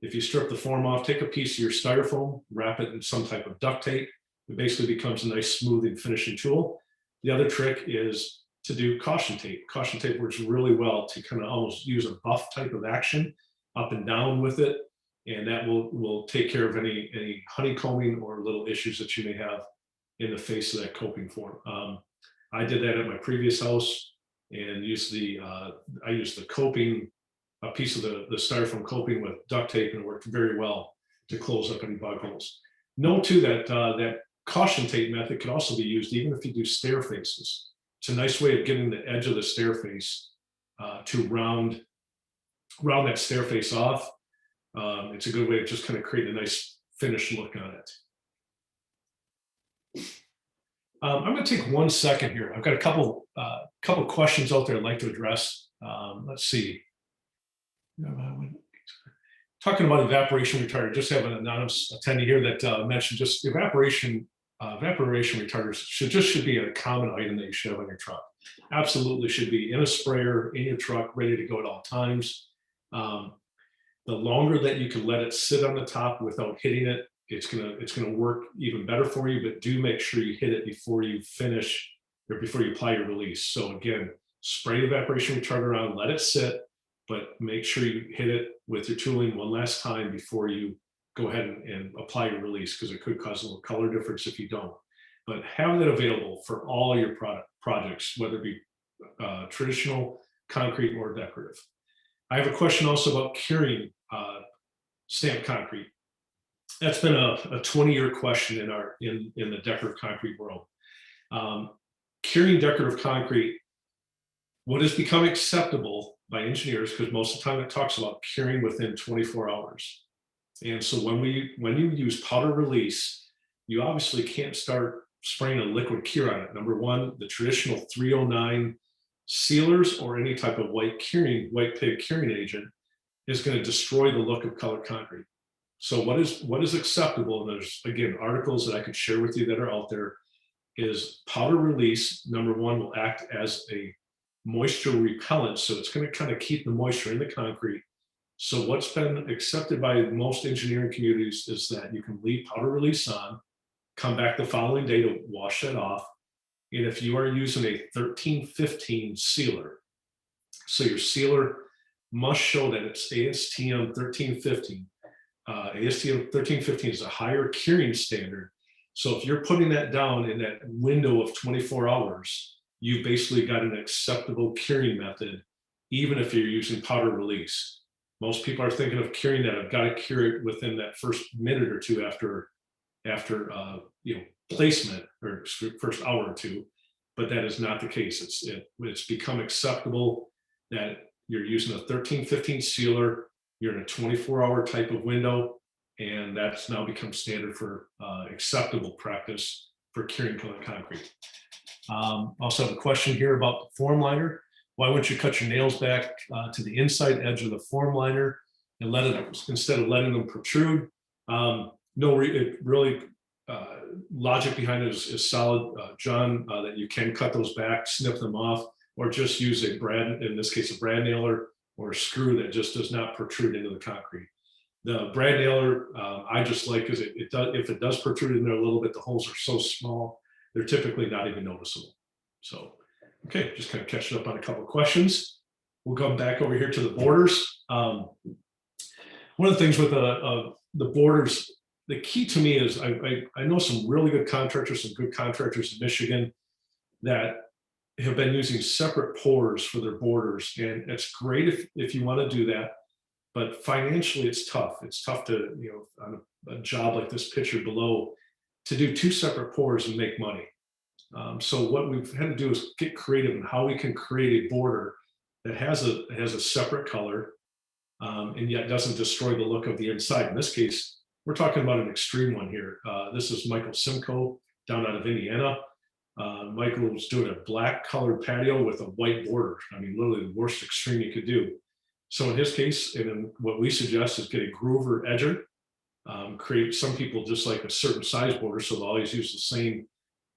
If you strip the form off, take a piece of your styrofoam, wrap it in some type of duct tape. It basically becomes a nice smoothing finishing tool. The other trick is to do caution tape. Caution tape works really well to kind of almost use a buff type of action up and down with it. And that will take care of any honeycombing or little issues that you may have in the face of that coping form. I did that at my previous house and used I used the coping, a piece of the styrofoam coping with duct tape, and it worked very well to close up any bug holes. Note too that that caution tape method can also be used even if you do stair faces. It's a nice way of getting the edge of the stair face to round that stair face off. It's a good way of just kind of creating a nice finished look on it. I'm going to take 1 second here. I've got a couple questions out there I'd like to address. Let's see. Talking about evaporation retarder, just have an anonymous attendee here that mentioned just evaporation retarders should be a common item that you should have on your truck. Absolutely should be in a sprayer in your truck, ready to go at all times. The longer that you can let it sit on the top without hitting it, it's gonna work even better for you. But do make sure you hit it before you finish or before you apply your release. So again, spray evaporation retarder on, let it sit, but make sure you hit it with your tooling one last time before you go ahead and apply your release, because it could cause a little color difference if you don't. But have that available for all your projects, whether it be traditional, concrete, or decorative. I have a question also about curing stamped concrete. That's been a 20-year question in the decorative concrete world. Curing decorative concrete, what has become acceptable by engineers, because most of the time it talks about curing within 24 hours. And so when you use powder release, you obviously can't start spraying a liquid cure on it. Number one, the traditional 309 sealers or any type of white pig curing agent is going to destroy the look of colored concrete. So what is acceptable, and there's again articles that I could share with you that are out there, is powder release. Number one, will act as a moisture repellent, so it's going to kind of keep the moisture in the concrete. So what's been accepted by most engineering communities is that you can leave powder release on, come back the following day to wash that off. And if you are using a 1315 sealer, so your sealer must show that it's ASTM 1315. ASTM 1315 is a higher curing standard. So if you're putting that down in that window of 24 hours, you've basically got an acceptable curing method, even if you're using powder release. Most people are thinking of curing that. I've got to cure it within that first minute or two after placement, or first hour or two, but that is not the case. It's become acceptable that you're using a 1315 sealer, you're in a 24-hour type of window, And that's now become standard for acceptable practice for curing concrete. Also have a question here about the form liner. Why wouldn't you cut your nails back to the inside edge of the form liner and let it, instead of letting them protrude? Logic behind it is solid, John, that you can cut those back, snip them off, or just use a brad, in this case, a brad nailer or a screw that just does not protrude into the concrete. The brad nailer, I just like, because it does, if it does protrude in there a little bit, the holes are so small, they're typically not even noticeable. So, okay, just kind of catching up on a couple of questions. We'll come back over here to the borders. One of the things with the borders, the key to me is I know some really good contractors, some good contractors in Michigan that have been using separate pours for their borders. And it's great if you want to do that, but financially it's tough. It's tough to, on a job like this picture below, to do 2 separate pours and make money. So what we've had to do is get creative in how we can create a border that has a separate color and yet doesn't destroy the look of the inside. In this case, we're talking about an extreme one here. This is Michael Simcoe down out of Indiana. Michael was doing a black colored patio with a white border. I mean, literally the worst extreme you could do. So in his case, and then what we suggest is get a groover edger. Create, some people just like a certain size border, so they'll always use the same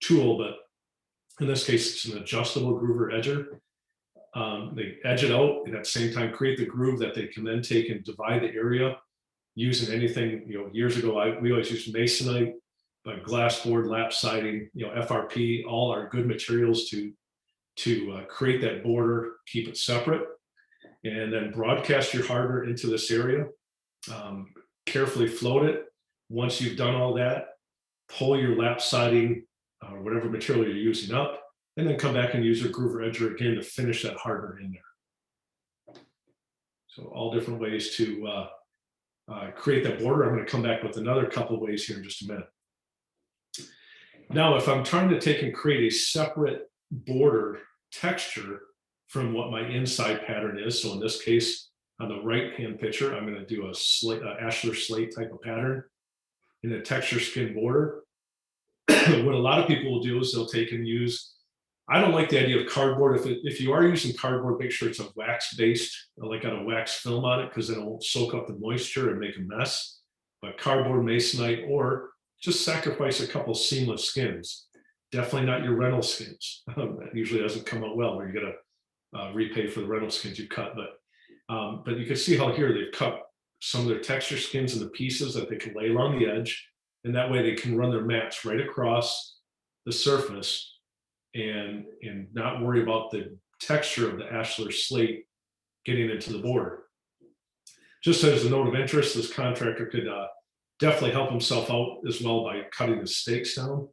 tool, but in this case, it's an adjustable groover edger. They edge it out and at the same time create the groove that they can then take and divide the area using anything. Years ago, we always used masonite, but glass board, lap siding, FRP, all are good materials to create that border, keep it separate, and then broadcast your hardener into this area. Carefully float it. Once you've done all that, pull your lap siding or whatever material you're using up, and then come back and use your groover edger again to finish that hardener in there. So all different ways to create that border. I'm going to come back with another couple of ways here in just a minute. Now, if I'm trying to take and create a separate border texture from what my inside pattern is, so in this case, on the right-hand picture, I'm going to do a ashlar slate type of pattern in a texture skin border. What a lot of people will do is they'll take and use, I don't like the idea of cardboard. If you are using cardboard, make sure it's a wax-based, like got a wax film on it, because then it won't soak up the moisture and make a mess. But cardboard, masonite, or just sacrifice a couple seamless skins. Definitely not your rental skins. That usually doesn't come out well, where you got to repay for the rental skins you cut. But you can see how here they've cut some of their texture skins into pieces that they can lay along the edge, and that way they can run their mats right across the surface and not worry about the texture of the ashlar slate getting into the border. Just as a note of interest, this contractor could definitely help himself out as well by cutting the stakes down.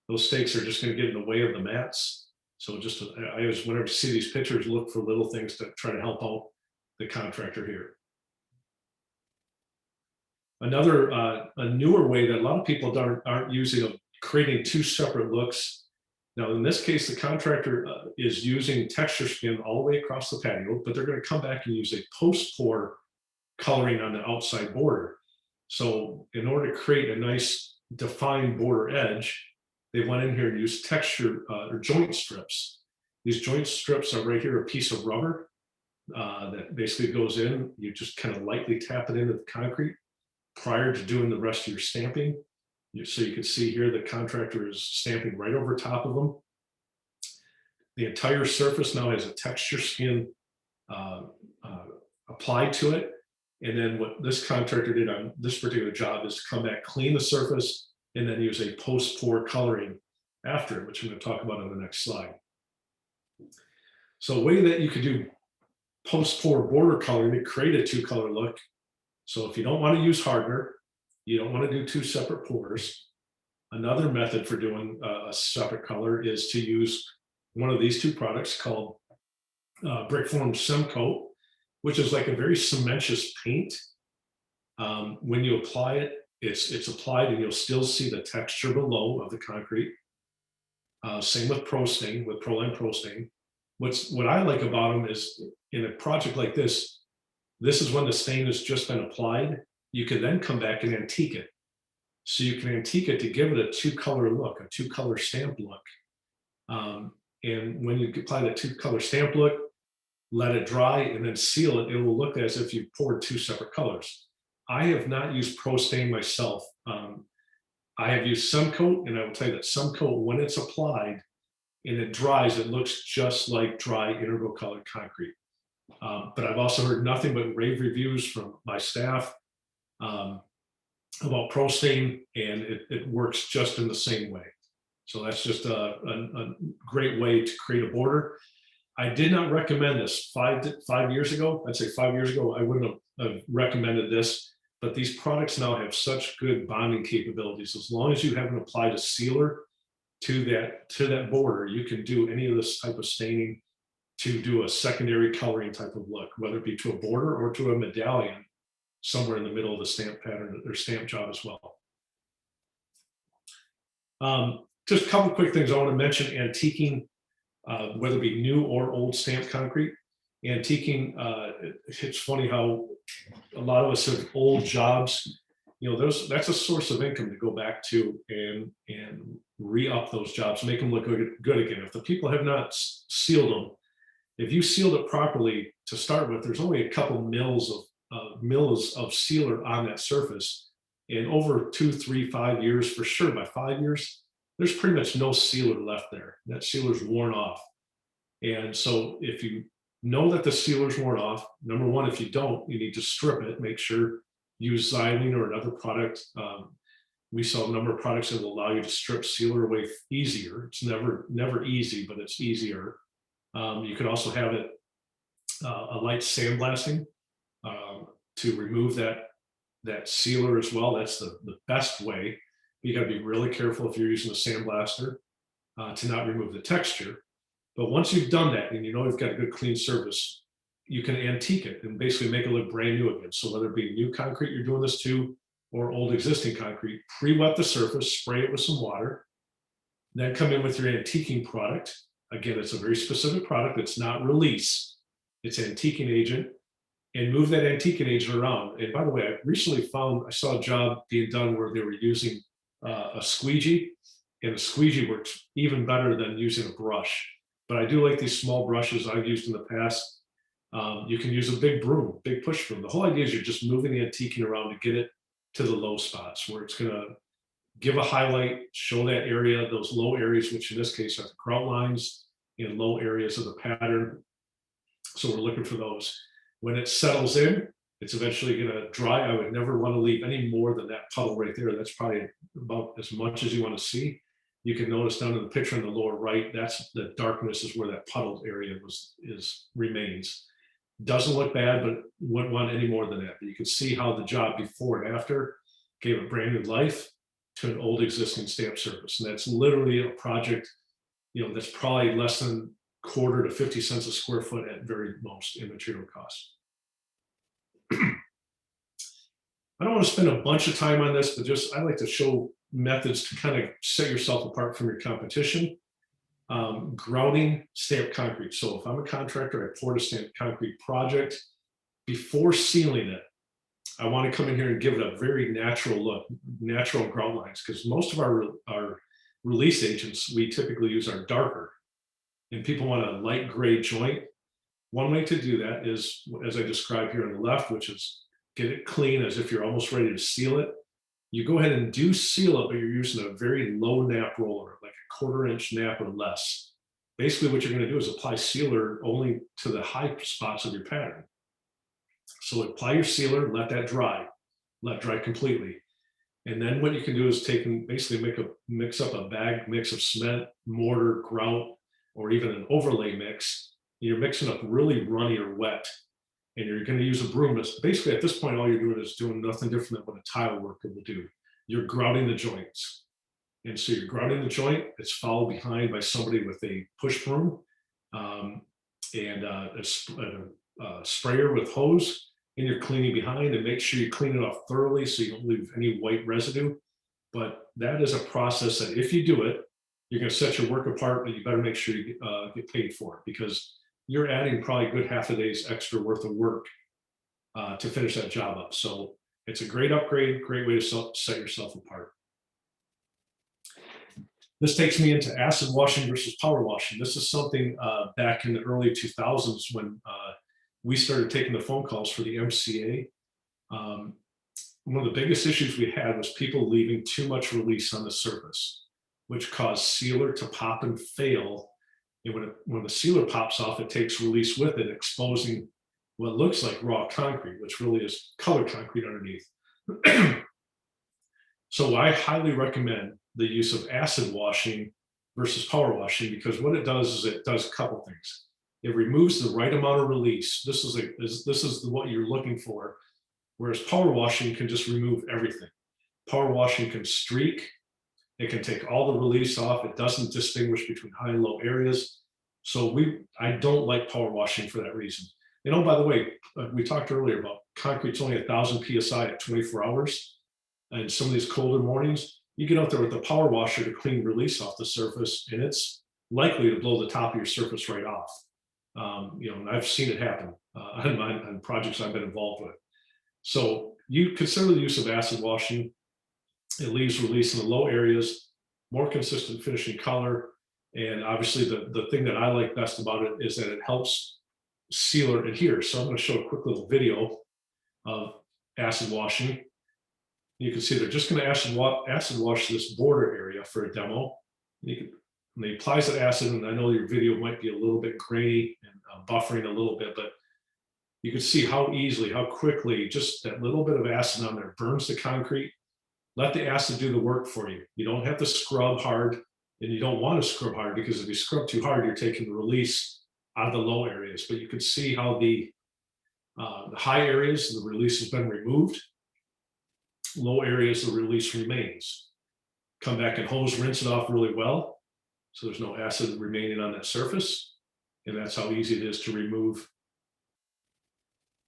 Those stakes are just going to get in the way of the mats. So I always, whenever I see these pictures, look for little things to try to help out the contractor here. Another, a newer way that a lot of people aren't using of creating 2 separate looks. Now, in this case, the contractor is using texture skin all the way across the patio, but they're going to come back and use a post-pour coloring on the outside border. So in order to create a nice defined border edge, they went in here and used texture or joint strips. These joint strips are right here, a piece of rubber that basically goes in. You just kind of lightly tap it into the concrete prior to doing the rest of your stamping. So you can see here the contractor is stamping right over top of them. The entire surface now has a texture skin applied to it. And then what this contractor did on this particular job is to come back, clean the surface, and then use a post-pour coloring after it, which I'm going to talk about on the next slide. So a way that you could do post-pour border coloring to create a 2-color look. So if you don't want to use hardener, you don't want to do 2 separate pours, another method for doing a separate color is to use one of these 2 products called Brickform Simcoat, which is like a very cementitious paint. When you apply it, it's applied and you'll still see the texture below of the concrete. Same with Pro Stain, with Proline Pro Stain. What I like about them is in a project like this, this is when the stain has just been applied. you can then come back and antique it. So you can antique it to give it a 2-color look, a 2-color stamp look. And when you apply that 2-color stamp look, let it dry and then seal it, it will look as if you poured 2 separate colors. I have not used Pro Stain myself. I have used Suncoat, and I will tell you that Suncoat, when it's applied and it dries, it looks just like dry integral colored concrete. But I've also heard nothing but rave reviews from my staff about Pro Stain, and it works just in the same way. So that's just a great way to create a border. I did not recommend this 5 years ago. I'd say 5 years ago, I wouldn't have recommended this, but these products now have such good bonding capabilities. As long as you haven't applied a sealer to that border, you can do any of this type of staining to do a secondary coloring type of look, whether it be to a border or to a medallion somewhere in the middle of the stamp pattern or stamp job as well. Just a couple quick things I want to mention. Antiquing, whether it be new or old stamped concrete. Antiquing, it's funny how a lot of us have old jobs. You know, that's a source of income to go back to and re-up those jobs, make them look good again. If the people have not sealed them, if you sealed it properly to start with, there's only a couple mils of sealer on that surface. And over 2, 3, 5 years, for sure, by 5 years, there's pretty much no sealer left there. That sealer's worn off. And so if you know that the sealer's worn off, number one, if you don't, you need to strip it, make sure, use xylene or another product. We sell a number of products that will allow you to strip sealer away easier. It's never easy, but it's easier. You can also have it a light sandblasting to remove that sealer as well. That's the best way. You got to be really careful if you're using a sandblaster to not remove the texture. But once you've done that and you know you've got a good clean surface, you can antique it and basically make it look brand new again. So whether it be new concrete you're doing this to or old existing concrete, pre-wet the surface, spray it with some water, then come in with your antiquing product. Again, it's a very specific product. It's not release, it's antiquing agent, and move that antiquing agent around. And by the way, I recently I saw a job being done where they were using a squeegee, and a squeegee works even better than using a brush. But I do like these small brushes I've used in the past. You can use a big broom, big push broom. The whole idea is you're just moving the antiquing around to get it to the low spots where it's gonna give a highlight, show that area, those low areas, which in this case are the grout lines and low areas of the pattern. So we're looking for those. When it settles in, it's eventually gonna dry. I would never wanna leave any more than that puddle right there. That's probably about as much as you wanna see. You can notice down in the picture in the lower right, that's the darkness is where that puddled area remains. Doesn't look bad, but wouldn't want any more than that. But you can see how the job before and after gave a brand new life to an old existing stamp surface. And that's literally a project, that's probably less than quarter to 50 cents a square foot at very most in material costs. I don't want to spend a bunch of time on this, but I like to show methods to kind of set yourself apart from your competition. Grouting stamped concrete. So if I'm a contractor, I poured a stamped concrete project. Before sealing it, I want to come in here and give it a very natural look, natural grout lines, because most of our release agents we typically use are darker, and people want a light gray joint. One way to do that is, as I described here on the left, which is get it clean as if you're almost ready to seal it. You go ahead and do seal it, but you're using a very low nap roller, like a 1/4 inch nap or less. Basically what you're going to do is apply sealer only to the high spots of your pattern. So apply your sealer, let dry completely. And then what you can do is take and basically mix up a bag mix of cement, mortar, grout, or even an overlay mix. You're mixing up really runny or wet, and you're going to use a broom. Basically at this point, all you're doing is doing nothing different than what a tile worker will do. You're grouting the joints. And so you're grouting the joint, it's followed behind by somebody with a push broom and a sprayer with hose, and you're cleaning behind, and make sure you clean it off thoroughly so you don't leave any white residue. But that is a process that if you do it, you're going to set your work apart, but you better make sure you get paid for it, because you're adding probably a good half a day's extra worth of work to finish that job up. So It's a great upgrade, great way to set yourself apart. This takes me into acid washing versus power washing. This is something back in the early 2000s when we started taking the phone calls for the MCA. One of the biggest issues we had was people leaving too much release on the surface, which caused sealer to pop and fail. And when the sealer pops off, it takes release with it, exposing what looks like raw concrete, which really is colored concrete underneath. So I highly recommend the use of acid washing versus power washing, because what it does is it does a couple things. It removes the right amount of release. This is what you're looking for, whereas power washing can just remove everything. Power washing can streak. It can take all the release off. It doesn't distinguish between high and low areas. So I don't like power washing for that reason. And oh, by the way, we talked earlier about concrete's only 1,000 PSI at 24 hours. And some of these colder mornings, you get out there with a power washer to clean release off the surface, and it's likely to blow the top of your surface right off. And I've seen it happen on projects I've been involved with. So you consider the use of acid washing. It leaves release in the low areas, more consistent finishing color. And obviously the thing that I like best about it is that it helps sealer adhere. So I'm going to show a quick little video of acid washing. You can see they're just going to acid wash this border area for a demo. And he applies the acid, and I know your video might be a little bit grainy and buffering a little bit, but you can see how easily, how quickly just that little bit of acid on there burns the concrete. Let the acid do the work for you. You don't have to scrub hard, and you don't want to scrub hard, because if you scrub too hard, you're taking the release out of the low areas. But you can see how the high areas, the release has been removed. Low areas, the release remains. Come back and hose, rinse it off really well, so there's no acid remaining on that surface. And that's how easy it is to remove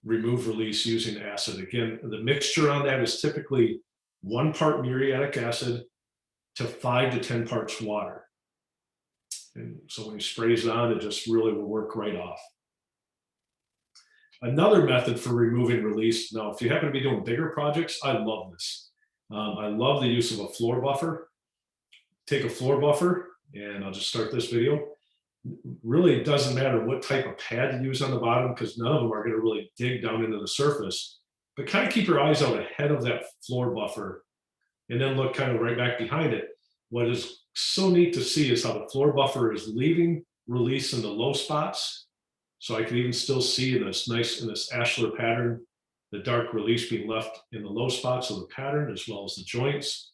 release using acid. Again, the mixture on that is typically 1 part muriatic acid to 5 to 10 parts water. And so when he sprays it on, it just really will work right off. Another method for removing release. Now, if you happen to be doing bigger projects, I love this. I love the use of a floor buffer. Take a floor buffer, and I'll just start this video. Really, it doesn't matter what type of pad you use on the bottom, because none of them are going to really dig down into the surface. But kind of keep your eyes out ahead of that floor buffer, and then look kind of right back behind it. What is so neat to see is how the floor buffer is leaving release in the low spots. So I can even still see in this ashlar pattern, the dark release being left in the low spots of the pattern, as well as the joints.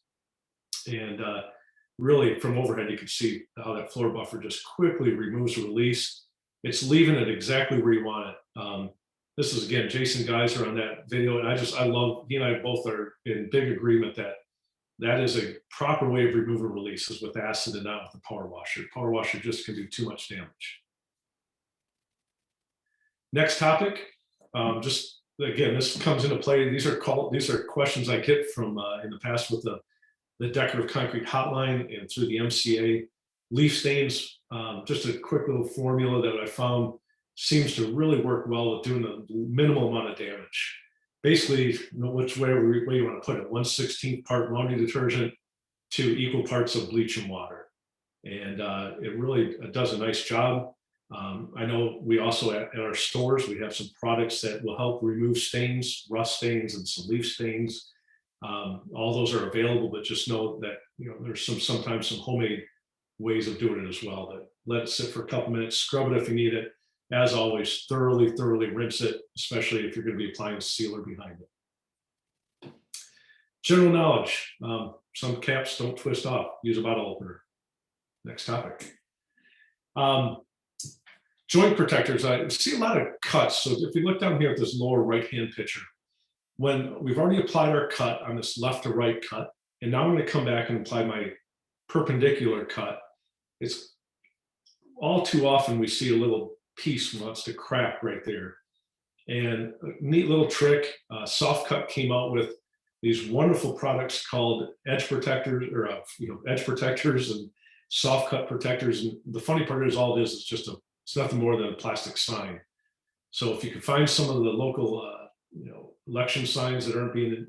And really from overhead, you can see how that floor buffer just quickly removes release. It's leaving it exactly where you want it. This is, again, Jason Geyser on that video. And I love, he and I both are in big agreement that that is a proper way of removing releases with acid and not with the power washer. Power washer just can do too much damage. Next topic, just again, this comes into play. These are questions I get from in the past with the Decorative Concrete Hotline and through the MCA. Leaf stains, just a quick little formula that I found seems to really work well with doing the minimal amount of damage. Basically, which way you want to put it, 1/16 part laundry detergent to equal parts of bleach and water. And it really does a nice job. I know we also at our stores, we have some products that will help remove stains, rust stains, and some leaf stains. All those are available, but just know that there's sometimes some homemade ways of doing it as well. That let it sit for a couple minutes, scrub it if you need it. As always, thoroughly rinse it, especially if you're going to be applying a sealer behind it. General knowledge: some caps don't twist off. Use a bottle opener. Next topic. Joint protectors. I see a lot of cuts. So if you look down here at this lower right-hand picture, when we've already applied our cut on this left to right cut, and now I'm going to come back and apply my perpendicular cut, it's all too often we see a little piece wants to crack right there. And a neat little trick, Soft Cut came out with these wonderful products called edge protectors, or edge protectors and soft cut protectors. And the funny part is all it is it's nothing more than a plastic sign. So if you can find some of the local election signs that aren't being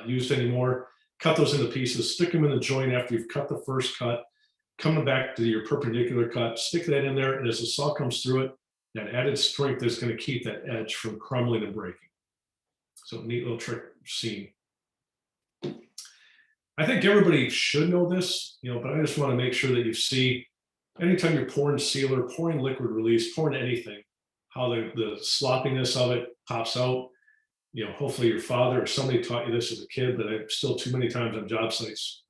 used anymore. Cut those into pieces, stick them in the joint after you've cut the first cut, coming back to your perpendicular cut, stick that in there, and as the saw comes through it, that added strength is going to keep that edge from crumbling and breaking. So neat little trick seen. I think everybody should know this, but I just want to make sure that you see, anytime you're pouring sealer, pouring liquid release, pouring anything, how the sloppiness of it pops out. Hopefully your father or somebody taught you this as a kid, but I still too many times on job sites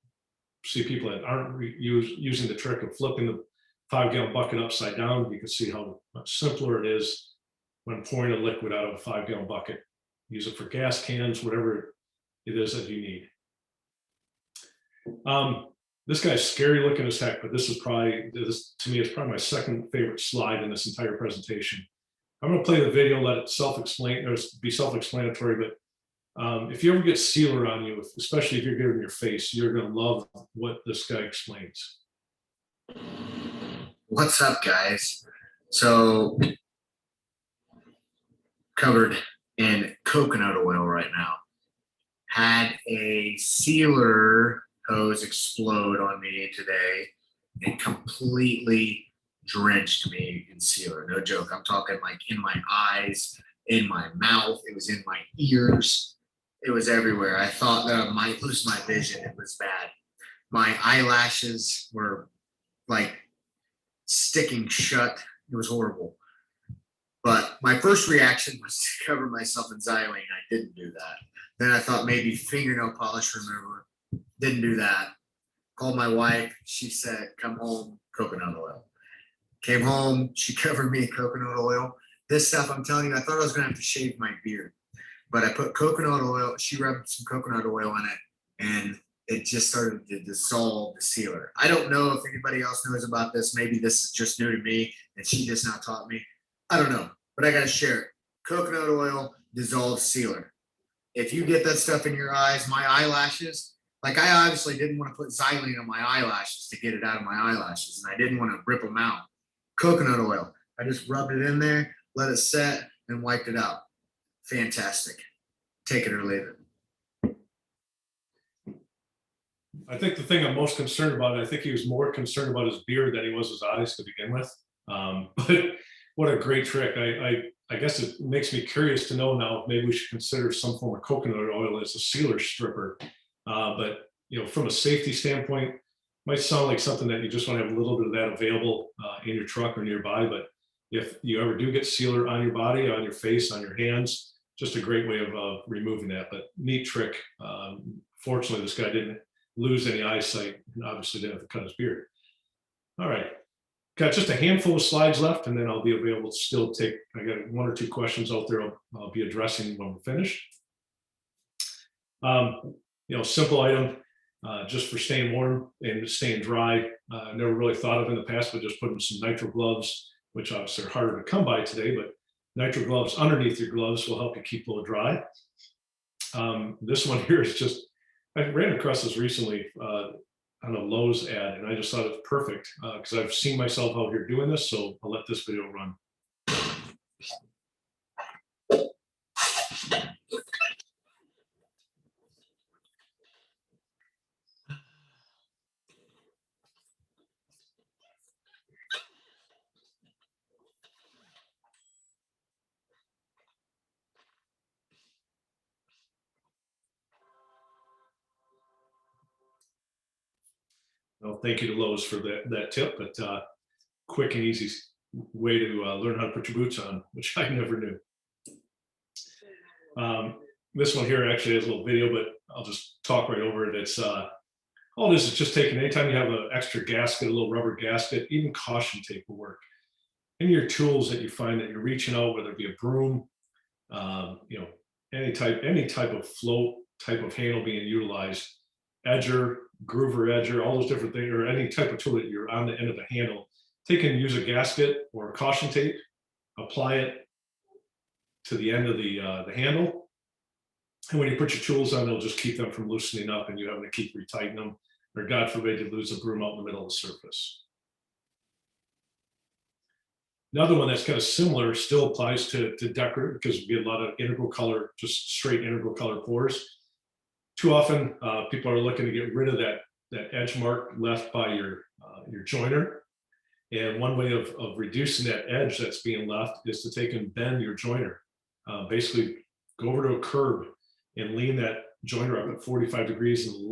see people that aren't using the trick of flipping the 5-gallon bucket upside down. You can see how much simpler it is when pouring a liquid out of a 5-gallon bucket. Use it for gas cans, whatever it is that you need. This guy's scary looking as heck, but this to me is probably my second favorite slide in this entire presentation. I'm going to play the video, let it be self-explanatory, but if you ever get sealer on you, especially if you're getting in your face, you're going to love what this guy explains. What's up, guys? So, covered in coconut oil right now. Had a sealer hose explode on me today and completely drenched me in sealer. No joke. I'm talking like in my eyes, in my mouth. It was in my ears. It was everywhere. I thought that I might lose my vision. It was bad. My eyelashes were like sticking shut. It was horrible. But my first reaction was to cover myself in xylene. I didn't do that. Then I thought maybe fingernail polish remover. Didn't do that. Called my wife. She said, come home, coconut oil. Came home. She covered me in coconut oil. This stuff, I'm telling you, I thought I was going to have to shave my beard. But I put coconut oil. She rubbed some coconut oil in it. And it just started to dissolve the sealer. I don't know if anybody else knows about this. Maybe this is just new to me and she just now taught me. I don't know, but I got to share it. Coconut oil dissolves sealer. If you get that stuff in your eyes, my eyelashes, like I obviously didn't want to put xylene on my eyelashes to get it out of my eyelashes, and I didn't want to rip them out. Coconut oil, I just rubbed it in there, let it set, and wiped it out. Fantastic. Take it or leave it. I think the thing I'm most concerned about, I think he was more concerned about his beard than he was his eyes to begin with. But what a great trick. I guess it makes me curious to know now if maybe we should consider some form of coconut oil as a sealer stripper. But from a safety standpoint, might sound like something that you just want to have a little bit of that available in your truck or nearby. But if you ever do get sealer on your body, on your face, on your hands, just a great way of removing that. But neat trick. Fortunately, this guy didn't lose any eyesight and obviously didn't have to cut his beard. All right. Got just a handful of slides left, and then I'll be available to still take, I got 1 or 2 questions out there I'll be addressing when we're finished. Simple item, just for staying warm and staying dry. Never really thought of in the past, but just putting some nitro gloves, which obviously are harder to come by today, but nitro gloves underneath your gloves will help you keep a little dry. This one here is just, I ran across this recently on a Lowe's ad, and I just thought it's perfect because I've seen myself out here doing this, so I'll let this video run. Well, thank you to Lowe's for that tip, but quick and easy way to learn how to put your boots on, which I never knew. This one here actually has a little video, but I'll just talk right over it. It's all this is just taking, anytime you have an extra gasket, a little rubber gasket, even caution tape will work. Any of your tools that you find that you're reaching out, whether it be a broom, any type of float type of handle being utilized, edger, groover edger, all those different things, or any type of tool that you're on the end of the handle, take and use a gasket or a caution tape, apply it to the end of the handle. And when you put your tools on, they'll just keep them from loosening up and you having to keep retightening them, or God forbid you lose a broom out in the middle of the surface. Another one that's kind of similar still applies to decorative, because we get a lot of integral color, just straight integral color pours. Too often, people are looking to get rid of that edge mark left by your joiner. And one way of reducing that edge that's being left is to take and bend your joiner. Basically, go over to a curb and lean that joiner up at 45 degrees and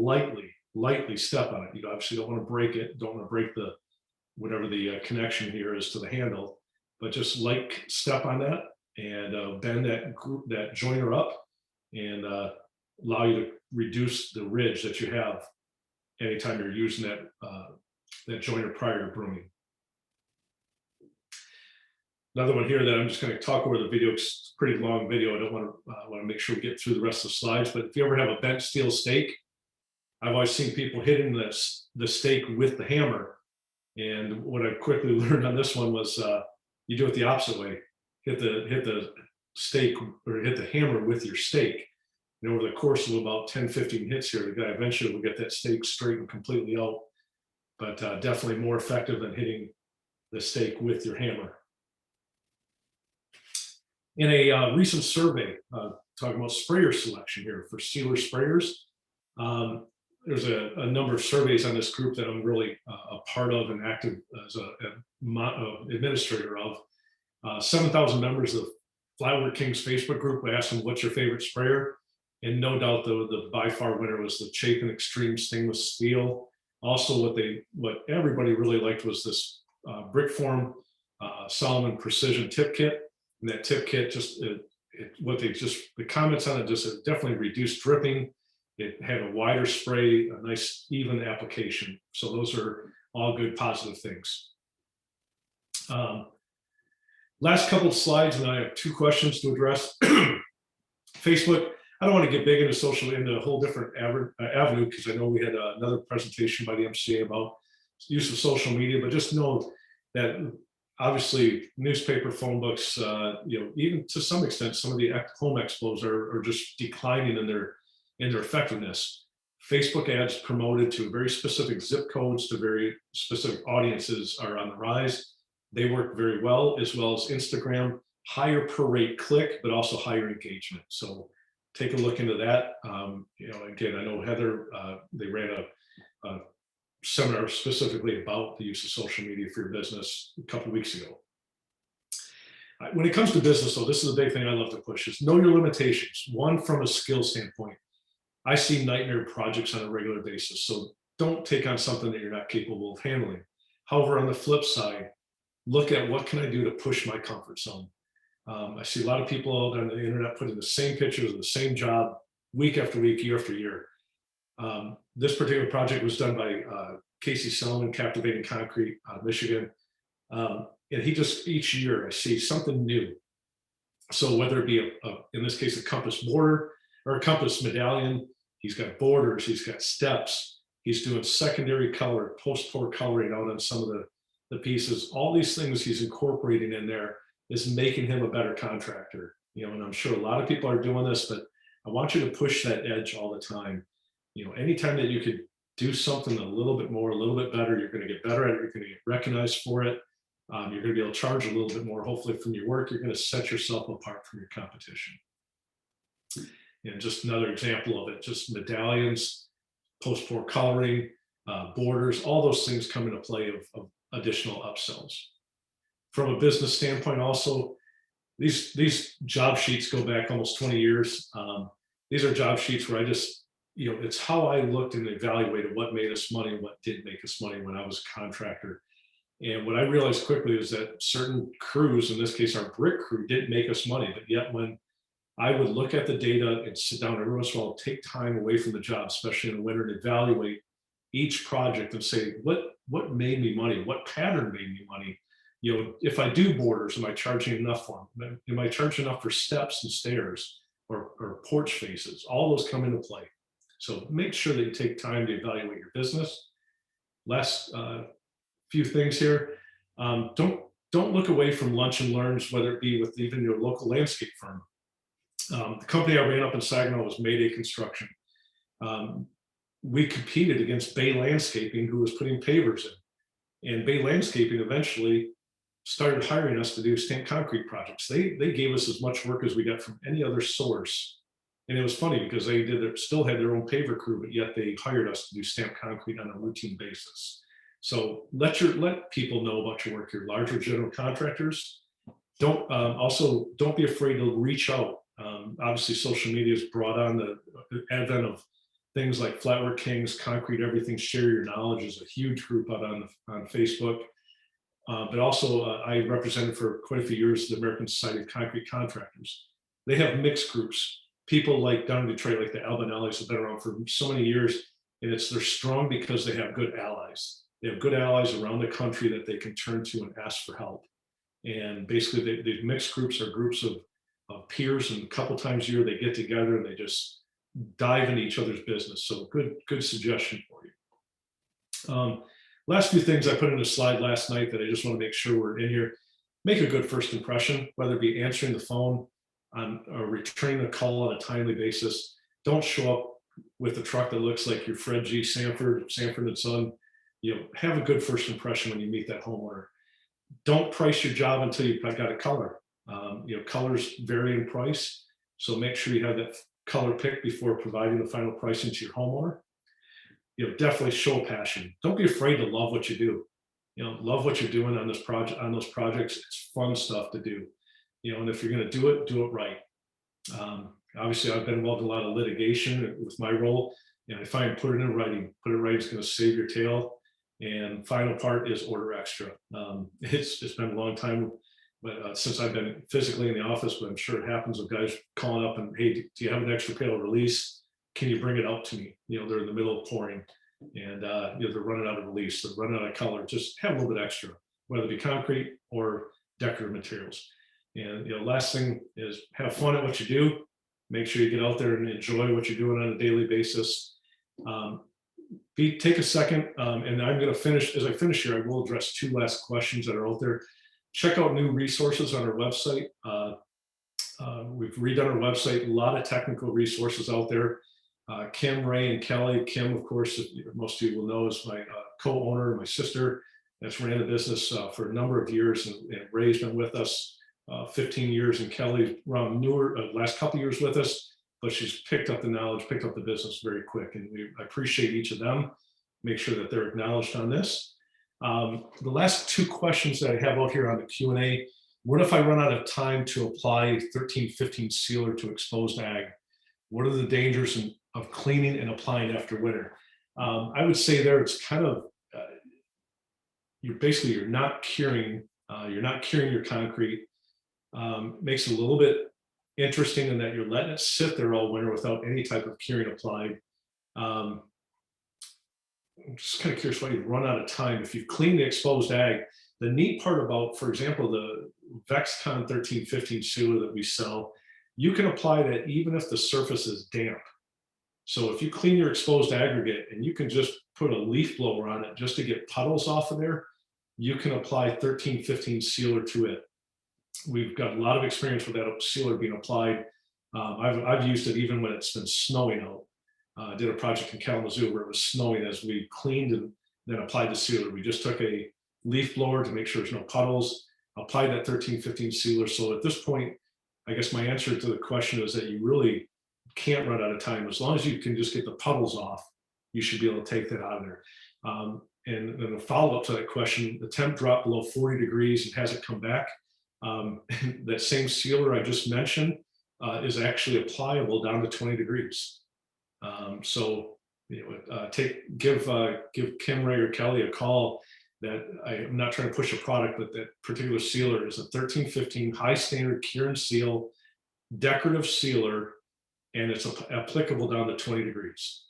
lightly step on it. You obviously don't want to break it, don't want to break whatever the connection here is to the handle, but just light step on that and bend that joiner up and allow you to reduce the ridge that you have anytime you're using that joiner prior to brooming. Another one here that I'm just going to talk over the video, it's a pretty long video. I don't want to make sure we get through the rest of the slides, but if you ever have a bent steel stake, I've always seen people hitting the stake with the hammer. And what I quickly learned on this one was you do it the opposite way. Hit the stake or hit the hammer with your stake. And over the course of about 10, 15 hits here, the guy eventually will get that stake straightened completely out, but definitely more effective than hitting the stake with your hammer. In a recent survey, talking about sprayer selection here for sealer sprayers, there's a number of surveys on this group that I'm really a part of and active as an administrator of. 7,000 members of Flatwood Kings Facebook group. We asked them, what's your favorite sprayer? And no doubt the by far winner was the Chapin Extreme Stainless Steel. Also, what everybody really liked was this brick form Solomon Precision Tip Kit. And that tip kit the comments on it just definitely reduced dripping. It had a wider spray, a nice even application. So those are all good positive things. Last couple of slides, and I have 2 questions to address. Facebook, I don't want to get big into a whole different avenue, because I know we had another presentation by the MCA about use of social media, but just know that obviously newspaper, phone books, even to some extent, some of the home expos are just declining in their effectiveness. Facebook ads promoted to very specific zip codes to very specific audiences are on the rise. They work very well as Instagram, higher per rate click, but also higher engagement. So take a look into that. Again, I know Heather, they ran a seminar specifically about the use of social media for your business a couple of weeks ago. When it comes to business, though, this is the big thing I love to push, is know your limitations. One, from a skill standpoint. I see nightmare projects on a regular basis, so don't take on something that you're not capable of handling. However, on the flip side, look at what can I do to push my comfort zone. I see a lot of people out on the internet putting the same pictures of the same job week after week, year after year. This particular project was done by Casey Selman, Captivating Concrete out of Michigan. And he just, each year I see something new. So whether it be in this case, a compass border or a compass medallion, he's got borders, he's got steps, he's doing secondary color, post-pour coloring out on some of the pieces. All these things he's incorporating in there is making him a better contractor. And I'm sure a lot of people are doing this, but I want you to push that edge all the time. Anytime that you could do something a little bit more, a little bit better, you're going to get better at it. You're going to get recognized for it. You're going to be able to charge a little bit more, hopefully, from your work. You're going to set yourself apart from your competition. And just another example of it, just medallions, post-pour coloring, borders, all those things come into play of additional upsells. From a business standpoint also, these job sheets go back almost 20 years. These are job sheets where I just, it's how I looked and evaluated what made us money and what didn't make us money when I was a contractor. And what I realized quickly is that certain crews, in this case, our brick crew, didn't make us money. But yet when I would look at the data and sit down every once in a while, take time away from the job, especially in the winter, and evaluate each project and say, what made me money? What pattern made me money? If I do borders, am I charging enough for them? Am I charging enough for steps and stairs or porch faces? All those come into play. So make sure that you take time to evaluate your business. Last few things here. Don't look away from lunch and learns, whether it be with even your local landscape firm. The company I ran up in Saginaw was Mayday Construction. We competed against Bay Landscaping, who was putting pavers in. And Bay Landscaping eventually started hiring us to do stamped concrete projects. They gave us as much work as we got from any other source. And it was funny because they still had their own paver crew, but yet they hired us to do stamped concrete on a routine basis. So let people know about your work. Your larger general contractors, don't be afraid to reach out. Obviously, social media has brought on the advent of things like Flatwork Kings, Concrete Everything, Share Your Knowledge is a huge group out on Facebook. But also, I represented for quite a few years the American Society of Concrete Contractors. They have mixed groups. People like down in Detroit, like the Albanellis, have been around for so many years, and they're strong because they have good allies. They have good allies around the country that they can turn to and ask for help. And basically, the mixed groups are groups of peers, and a couple times a year they get together and they just dive into each other's business. So good suggestion for you. Last few things I put in a slide last night that I just want to make sure we're in here. Make a good first impression, whether it be answering the phone or returning a call on a timely basis. Don't show up with a truck that looks like your Fred G. Sanford and Son. Have a good first impression when you meet that homeowner. Don't price your job until you've got a color. Colors vary in price, so make sure you have that color picked before providing the final pricing to your homeowner. Definitely show passion. Don't be afraid to love what you do. Love what you're doing on those projects. It's fun stuff to do. And if you're going to do it right. Obviously, I've been involved in a lot of litigation with my role, and I find put it in writing. Put it in writing is going to save your tail. And final part is order extra. It's been a long time, but since I've been physically in the office, but I'm sure it happens with guys calling up and, hey, do you have an extra pail of release? Can you bring it out to me? They're in the middle of pouring, and they're running out of release, they're running out of color. Just have a little bit extra, whether it be concrete or decorative materials. And last thing is have fun at what you do. Make sure you get out there and enjoy what you're doing on a daily basis. Take a second, and I'm going to finish. As I finish here, I will address two last questions that are out there. Check out new resources on our website. We've redone our website. A lot of technical resources out there. Kim, Ray, and Kelly. Kim, of course, most of you will know, is my co-owner, my sister. That's ran the business for a number of years, and Ray's been with us 15 years, and Kelly's around newer last couple years with us. But she's picked up the knowledge, picked up the business very quick, and I appreciate each of them. Make sure that they're acknowledged on this. The last two questions that I have out here on the Q&A: what if I run out of time to apply 1315 sealer to exposed ag? What are the dangers of cleaning and applying after winter? I would say there it's kind of you're not curing your concrete. Makes it a little bit interesting in that you're letting it sit there all winter without any type of curing applied. I'm just kind of curious why you run out of time. If you clean the exposed ag, the neat part about, for example, the Vexcon 1315 sealer that we sell, you can apply that even if the surface is damp. So if you clean your exposed aggregate and you can just put a leaf blower on it just to get puddles off of there, you can apply 1315 sealer to it. We've got a lot of experience with that sealer being applied. I've used it even when it's been snowing out. I did a project in Kalamazoo where it was snowing. As we cleaned and then applied the sealer, we just took a leaf blower to make sure there's no puddles, applied that 1315 sealer. So at this point, I guess my answer to the question is that you really can't run out of time. As long as you can just get the puddles off, you should be able to take that out of there. And then the follow-up to that question, the temp dropped below 40 degrees and hasn't come back. That same sealer I just mentioned is actually applicable down to 20 degrees. So give Kim, Ray, or Kelly a call. That I'm not trying to push a product, but that particular sealer is a 1315 high standard cure and seal decorative sealer, and it's applicable down to 20 degrees.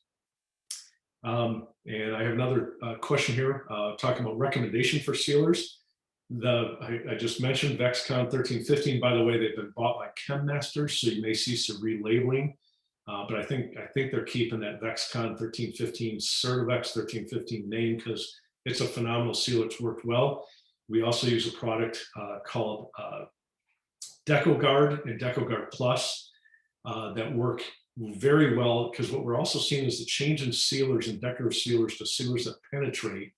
And I have another question here talking about recommendation for sealers. I just mentioned Vexcon 1315. By the way, they've been bought by Chem Masters, so you may see some relabeling. But I think they're keeping that Vexcon 1315 Certivex 1315 name because it's a phenomenal sealer. It's worked well. We also use a product called Deco Guard and Deco Guard Plus that work very well, because what we're also seeing is the change in sealers and decorative sealers to sealers that penetrate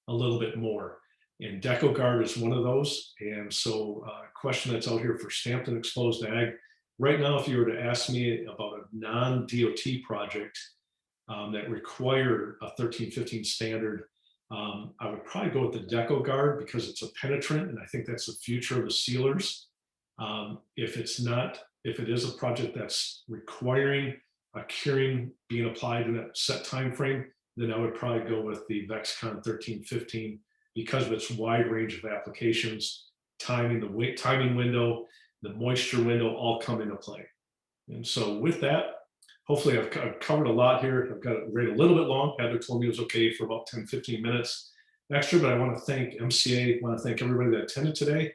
a little bit more. And Deco Guard is one of those. And so question that's out here for stamped and exposed ag. Right now, if you were to ask me about a non-DOT project that required a 1315 standard, I would probably go with the Deco Guard because it's a penetrant, and I think that's the future of the sealers. If it is a project that's requiring a curing being applied in a set time frame, then I would probably go with the Vexcon 1315 because of its wide range of applications, timing, the timing window, the moisture window all come into play. And so with that, hopefully I've covered a lot here. I've got it read a little bit long. Heather told me it was okay for about 10, 15 minutes extra, but I want to thank MCA. I want to thank everybody that attended today.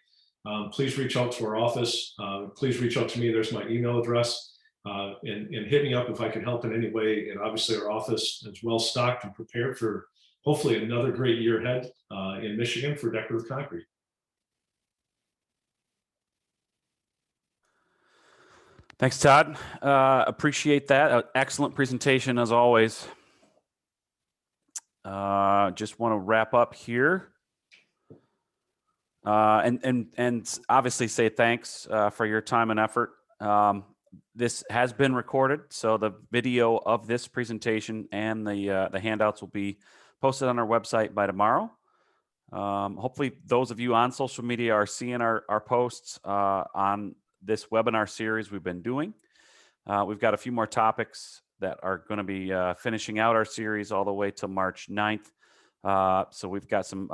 Please reach out to our office. Please reach out to me. There's my email address. And hit me up if I can help in any way. And obviously our office is well stocked and prepared for hopefully another great year ahead in Michigan for decorative concrete. Thanks, Todd. Appreciate that. Excellent presentation as always. Just want to wrap up here. And obviously say thanks for your time and effort. This has been recorded, so the video of this presentation and the handouts will be posted on our website by tomorrow. Hopefully those of you on social media are seeing our posts on this webinar series we've been doing. We've got a few more topics that are going to be finishing out our series all the way to March 9th. So we've got some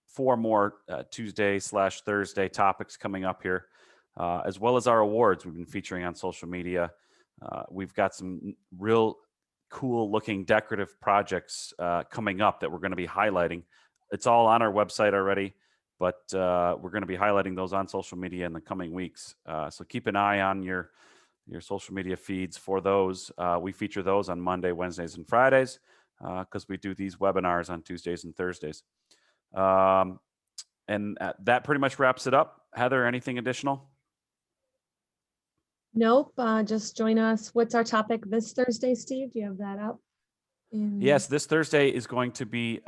4 more Tuesday/Thursday topics coming up here. As well as our awards we've been featuring on social media. We've got some real cool looking decorative projects coming up that we're going to be highlighting. It's all on our website already, but we're going to be highlighting those on social media in the coming weeks. So keep an eye on your social media feeds for those. We feature those on Monday, Wednesdays, and Fridays because we do these webinars on Tuesdays and Thursdays. And that pretty much wraps it up. Heather, anything additional? Nope, just join us. What's our topic this Thursday, Steve? Do you have that up? Yes, this Thursday is going to be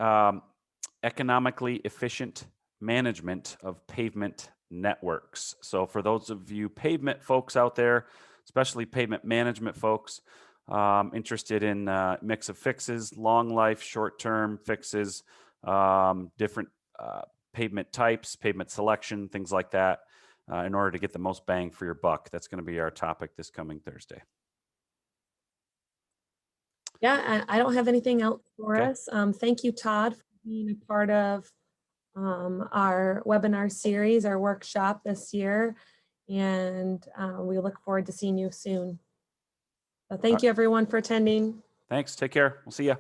economically efficient management of pavement networks. So for those of you pavement folks out there, especially pavement management folks, interested in mix of fixes, long life, short-term fixes, different pavement types, pavement selection, things like that. In order to get the most bang for your buck. That's going to be our topic this coming Thursday. Yeah, I don't have anything else for us. Thank you, Todd, for being a part of our webinar series, our workshop this year. And we look forward to seeing you soon. So thank you, everyone, for attending. Thanks. Take care. We'll see you.